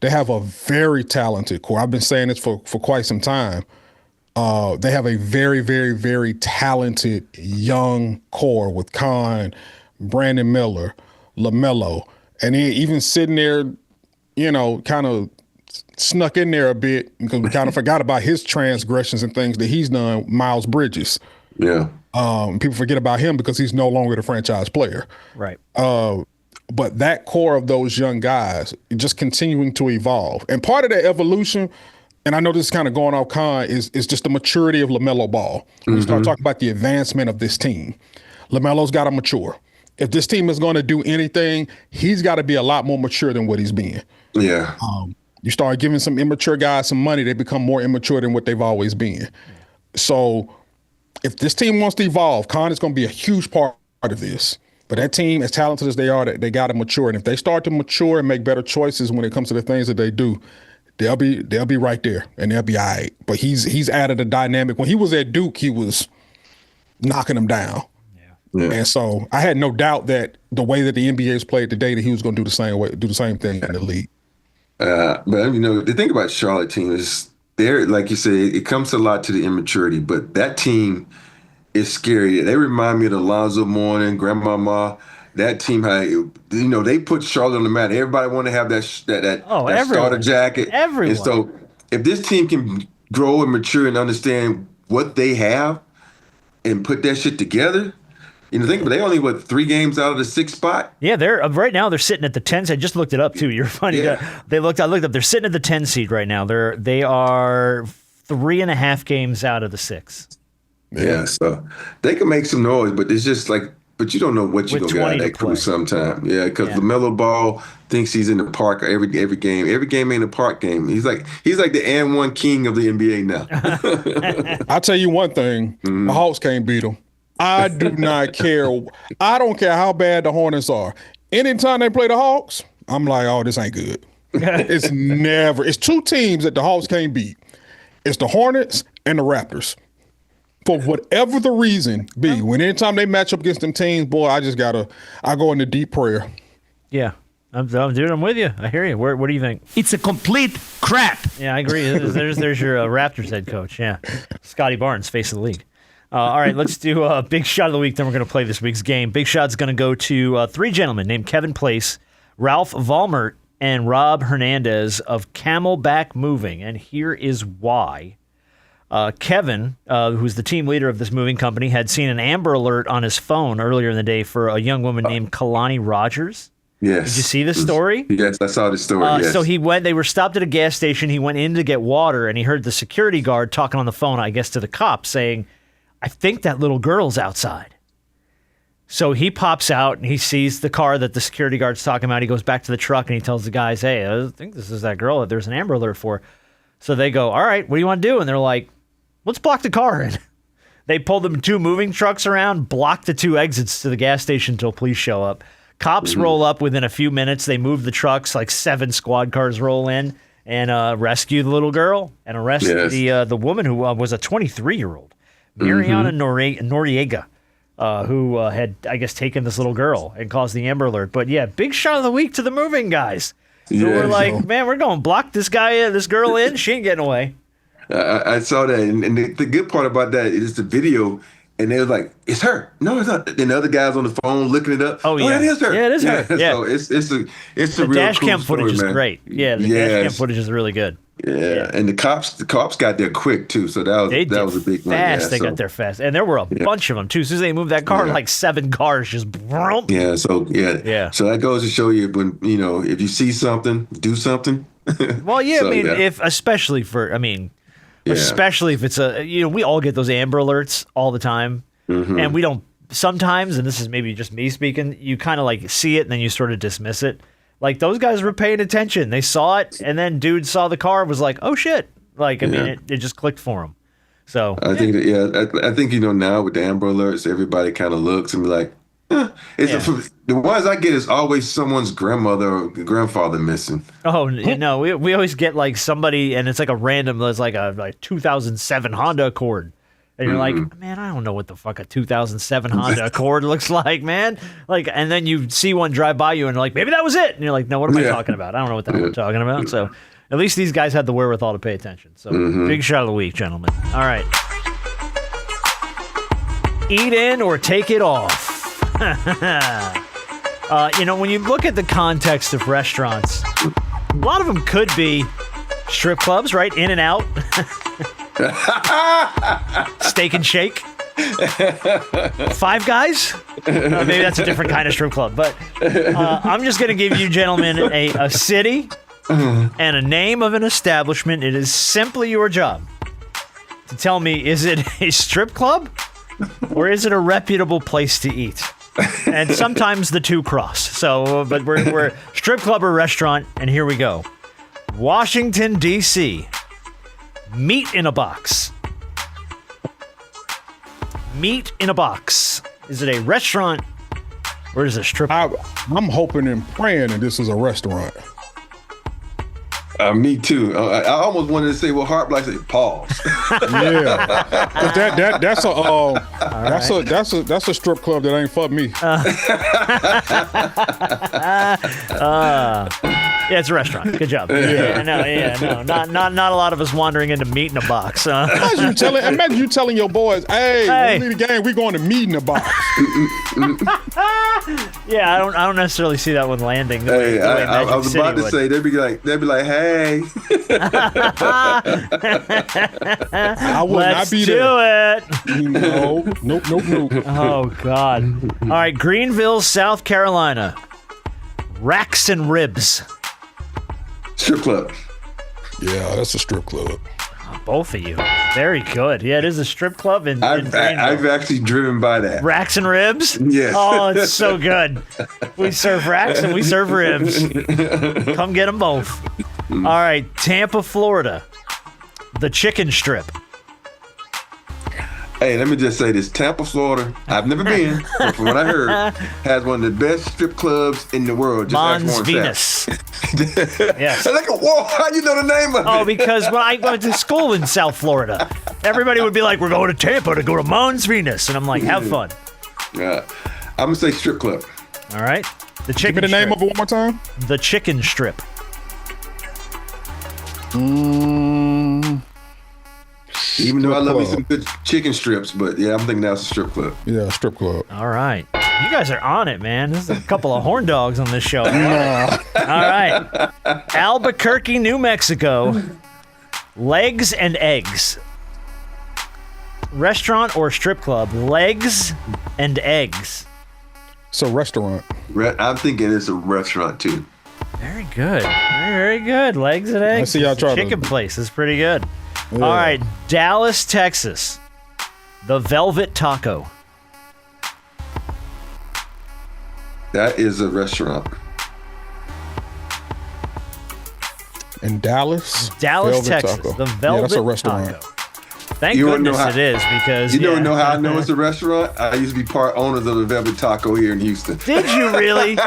very talented core. I've been saying this for quite some time. They have a very, very, very talented young core with Kon, Brandon Miller, LaMelo, and even sitting there, kind of snuck in there a bit because we kind of forgot about his transgressions and things that he's done, Miles Bridges. Yeah. People forget about him because he's no longer the franchise player. Right. But that core of those young guys just continuing to evolve. And part of that evolution, and I know this is kind of going off Kon, is just the maturity of LaMelo Ball. When we start talking about the advancement of this team, LaMelo's got to mature. If this team is going to do anything, he's got to be a lot more mature than what he's been. Yeah. You start giving some immature guys some money, they become more immature than what they've always been. So if this team wants to evolve, Kon is going to be a huge part of this. But that team, as talented as they are, they got to mature. And if they start to mature and make better choices when it comes to the things that they do, they'll be right there and they'll be all right. But he's added a dynamic. When he was at Duke, he was knocking them down. Yeah. And so I had no doubt that the way that the NBA is played today, that he was going to do the same thing in the league. But the thing about Charlotte team is like you said, it comes a lot to the immaturity, but that team is scary. They remind me of the Lonzo Mourning, Grandmama. That team, they put Charlotte on the map. Everybody want to have that starter jacket. Everyone. And so if this team can grow and mature and understand what they have and put that shit together, think about it, they only 3 games out of the 6th spot. Yeah, they're right now they're sitting at the 10. I just looked it up too. You're funny. Yeah. I looked up. They're sitting at the 10 seed right now. They are 3.5 games out of the 6. Yeah, so they can make some noise, but it's just but you don't know what you're going to get out of that crew sometime. Yeah, because LaMelo Ball thinks he's in the park every game. Every game ain't a park game. He's like the and one king of the NBA now. I'll tell you one thing. The Hawks can't beat him. I do not care. I don't care how bad the Hornets are. Anytime they play the Hawks, I'm like, oh, this ain't good. It's 2 teams that the Hawks can't beat. It's the Hornets and the Raptors. For whatever the reason be, when anytime they match up against them teams, boy, I go into deep prayer. Yeah. I'm with you. I hear you. What do you think? It's a complete crap. Yeah, I agree. There's your Raptors head coach. Yeah. Scotty Barnes, face of the league. All right, let's do a big shot of the week. Then we're going to play this week's game. Big shot's going to go to 3 gentlemen named Kevin Place, Ralph Vollmert, and Rob Hernandez of Camelback Moving. And here is why. Kevin, who's the team leader of this moving company, had seen an Amber Alert on his phone earlier in the day for a young woman named Kalani Rogers. Yes. Did you see this story? Yes, I saw the story. Yes. So they were stopped at a gas station. He went in to get water, and he heard the security guard talking on the phone, I guess, to the cops saying, I think that little girl's outside. So he pops out and he sees the car that the security guard's talking about. He goes back to the truck and he tells the guys, hey, I think this is that girl that there's an Amber Alert for. So they go, all right, what do you want to do? And they're like, let's block the car in. They pulled them 2 moving trucks around, blocked the 2 exits to the gas station until police show up. Cops roll up within a few minutes. They move the trucks, 7 squad cars roll in and rescue the little girl and arrest the woman who was a 23-year-old. Mariana Noriega, who had, I guess, taken this little girl and caused the Amber Alert. But yeah, big shot of the week to the moving guys. So we're like, man, we're going to block this girl in. She ain't getting away. I saw that. And the good part about that is the video. And they was like, it's her. No, it's not. And the other guys on the phone looking it up. Oh, yeah. It is her. Yeah, it is her. Yeah. So it's a the real dash cool cam footage story, is great. Yeah, the dash cam footage is really good. Yeah, and the cops got there quick too, so that was a big one. Fast, they got there fast, and there were a bunch of them too. As soon as they moved that car, 7 cars just. Yeah, so so that goes to show you when if you see something, do something. Well, yeah, so, especially if it's we all get those Amber Alerts all the time, and we don't sometimes, and this is maybe just me speaking, you kind of see it and then you sort of dismiss it. Like, those guys were paying attention. They saw it, and then dude saw the car, was like, oh, shit. It just clicked for him. So I think now with the Amber Alerts, everybody kind of looks and be like, the ones I get is always someone's grandmother or grandfather missing. Oh, no, we always get, somebody, and it's a random, there's a 2007 Honda Accord. And you're like, man, I don't know what the fuck a 2007 Honda Accord looks like, man. Like, and then you see one drive by you and like, maybe that was it. And you're like, no, what am I talking about? I don't know what the hell I'm talking about. So at least these guys had the wherewithal to pay attention. So big shot of the week, gentlemen. All right. Eat in or take it off. When you look at the context of restaurants, a lot of them could be strip clubs, right? In and out. Steak and Shake. Five Guys? Maybe that's a different kind of strip club. But I'm just going to give you gentlemen a city and a name of an establishment. It is simply your job to tell me, is it a strip club or is it a reputable place to eat? And sometimes the two cross. So, but we're strip club or restaurant, and here we go. Washington, D.C. Meat in a box. Meat in a box. Is it a restaurant or is it a strip club? I'm hoping and praying that this is a restaurant. Me too. I almost wanted to say, well, Harper, like, say, pause. Yeah, that's a strip club that ain't for me. Yeah, it's a restaurant. Good job. No. Not a lot of us wandering into meat in a box. Imagine you telling your boys, hey, we need a game. We going to meat in a box. Yeah, I don't necessarily see that one landing. Hey, I was about to say they'd be like, hey. I would not be there. Let's do it. No. Nope. Oh, God. All right, Greenville, South Carolina. Racks and Ribs. Strip club. Yeah, that's a strip club. Both of you. Very good. Yeah, it is a strip club in I've actually driven by that. Racks and Ribs? Yes. Oh, it's so good. We serve racks and we serve ribs. Come get them both. All right, Tampa, Florida. The Chicken Strip. Hey, let me just say this. Tampa, Florida, I've never been, but from what I heard, has one of the best strip clubs in the world. Mons Venus. Yes. Like, whoa, how you know the name of it? Oh, because when I went to school in South Florida, everybody would be like, we're going to Tampa to go to Mons Venus. And I'm like, have fun. Yeah. I'm going to say strip club. All right. The Chicken Give me the name Strip. of it one more time. The Chicken Strip. Even though I love me some good chicken strips, but yeah, I'm thinking that's a strip club. Yeah, strip club. All right. You guys are on it, man. There's a couple of horn dogs on this show. All right. Albuquerque, New Mexico. Legs and Eggs. Restaurant or strip club? Legs and Eggs. It's a restaurant. I'm thinking it's a restaurant too. Very good. Very good. Legs and Eggs. I see y'all try Chicken place is pretty good. Yeah. All right. Dallas, Texas. The Velvet Taco. That is a restaurant. In Dallas? Dallas, Velvet Texas. Taco. The Velvet that's a restaurant. Taco. Thank goodness it is, because you don't know how I know it's a restaurant. I used to be part owners of the Velvet Taco here in Houston. Did you really?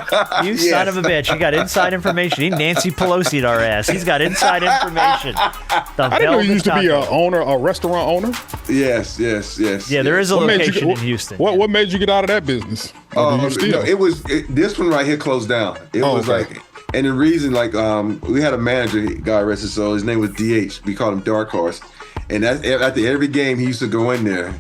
You son of a bitch! You got inside information. He Nancy Pelosi'd our ass. He's got inside information. I didn't know you used to be a restaurant owner. Yes. Yeah, there is a location in Houston. What made you get out of that business? No, this one right here closed down. It was like, and the reason, like, we had a manager, God rest his soul. His name was DH. We called him Dark Horse. And after every game, he used to go in there,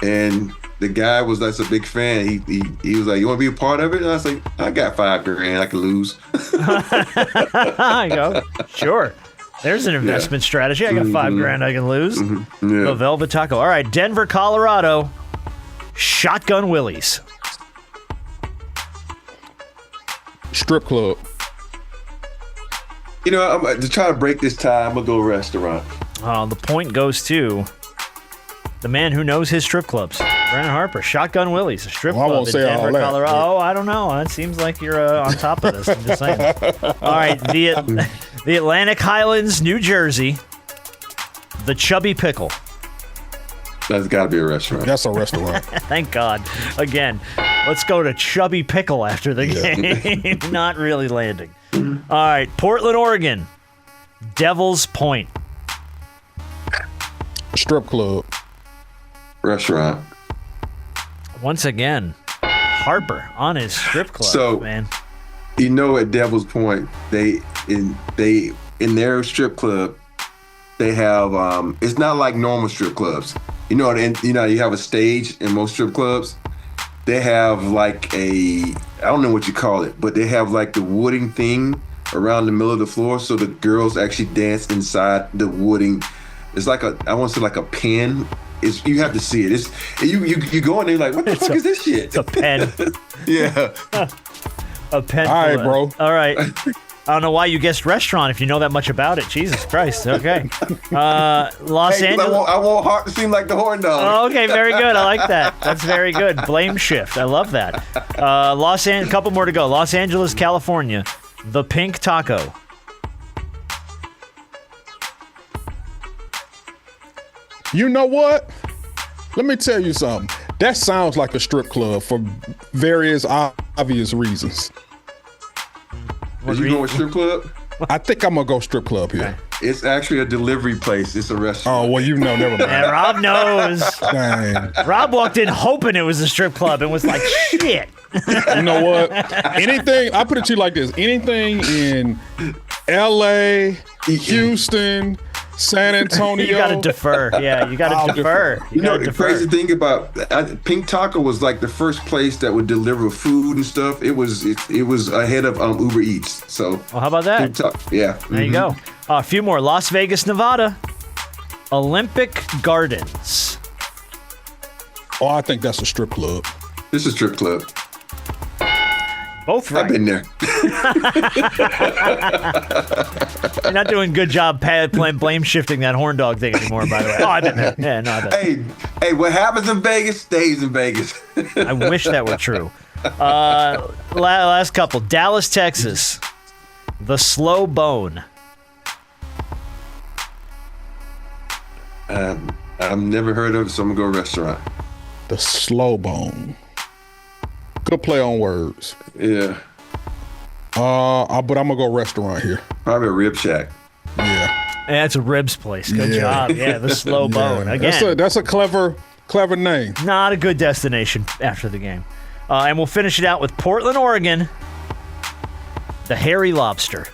and the guy was a big fan. He was like, "You want to be a part of it?" And I was like, "I got $5,000 I could lose." I go, sure. There's an investment strategy. I got $5,000 I can lose. Mm-hmm. Yeah. The Velvet Taco. All right, Denver, Colorado. Shotgun Willie's. Strip club. You know, to try to break this tie, I'm gonna go restaurant. The point goes to the man who knows his strip clubs, Brandon Harper. Shotgun Willie's, a strip club in Denver, Colorado. Oh, I don't know. It seems like you're on top of this. I'm just saying. All right, the Atlantic Highlands, New Jersey. The Chubby Pickle. That's got to be a restaurant. That's a restaurant. Thank God. Again, let's go to Chubby Pickle after the game. Not really landing. All right, Portland, Oregon. Devil's Point. Strip club. Restaurant. Once again, Harper on his strip club, So, man. You know, at Devil's Point, they in their strip club, they have it's not like normal strip clubs. You know, and you have a stage in most strip clubs. They have like I don't know what you call it, but they have like the wooding thing around the middle of the floor, so the girls actually dance inside the wooding. It's like I want to say like a pen. You have to see it. You go in there like, what the fuck is this shit? It's a pen. Yeah. A pen. All right, bro. All right. I don't know why you guessed restaurant if you know that much about it. Jesus Christ. Okay. Los Angeles. I want Hart to seem like the horn dog. Oh, okay, very good. I like that. That's very good. Blame shift. I love that. Couple more to go. Los Angeles, California. The Pink Taco. You know what? Let me tell you something. That sounds like a strip club for various obvious reasons. Are you going with strip club? I think I'm gonna go strip club here. It's actually a delivery place. It's a restaurant. Oh well, never mind. Yeah, Rob knows. Dang. Rob walked in hoping it was a strip club and was like, shit. You know what? Anything, I put it to you like this. Anything in LA, Houston, San Antonio. You gotta defer. Yeah, you gotta defer. The crazy thing about Pink Taco was like the first place that would deliver food and stuff. It was ahead of Uber Eats. So well, how about that? Pink Taco, yeah. There you go. A few more. Las Vegas, Nevada. Olympic Gardens. Oh, I think that's a strip club. This is a strip club. Both right. I've been there. You're not doing a good job blame shifting that horn dog thing anymore, by the way. Oh, I've been there. Yeah, no, I've been there. Hey, what happens in Vegas stays in Vegas. I wish that were true. Last couple. Dallas, Texas. The Slow Bone. I've never heard of it, so I'm going to go restaurant. The Slow Bone. Good play on words. Yeah. But I'm gonna go restaurant here. Probably a rib shack. Yeah. It's a ribs place. Good job. Yeah, the Slow Bone. Again. That's a clever name. Not a good destination after the game. And we'll finish it out with Portland, Oregon. The Hairy Lobster.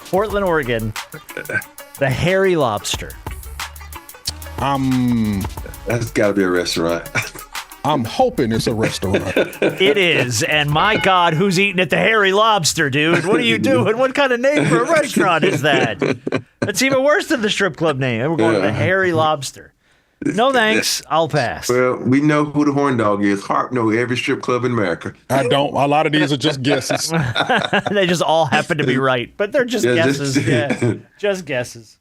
Portland, Oregon. The Hairy Lobster. That's got to be a restaurant. I'm hoping it's a restaurant. It is. And my God, who's eating at the Hairy Lobster, dude? What are you doing? What kind of name for a restaurant is that? That's even worse than the strip club name. We're going to the Hairy Lobster. No thanks. I'll pass. Well, we know who the horn dog is. Harp know every strip club in America. I don't. A lot of these are just guesses. They just all happen to be right, but they're just guesses. Just guesses.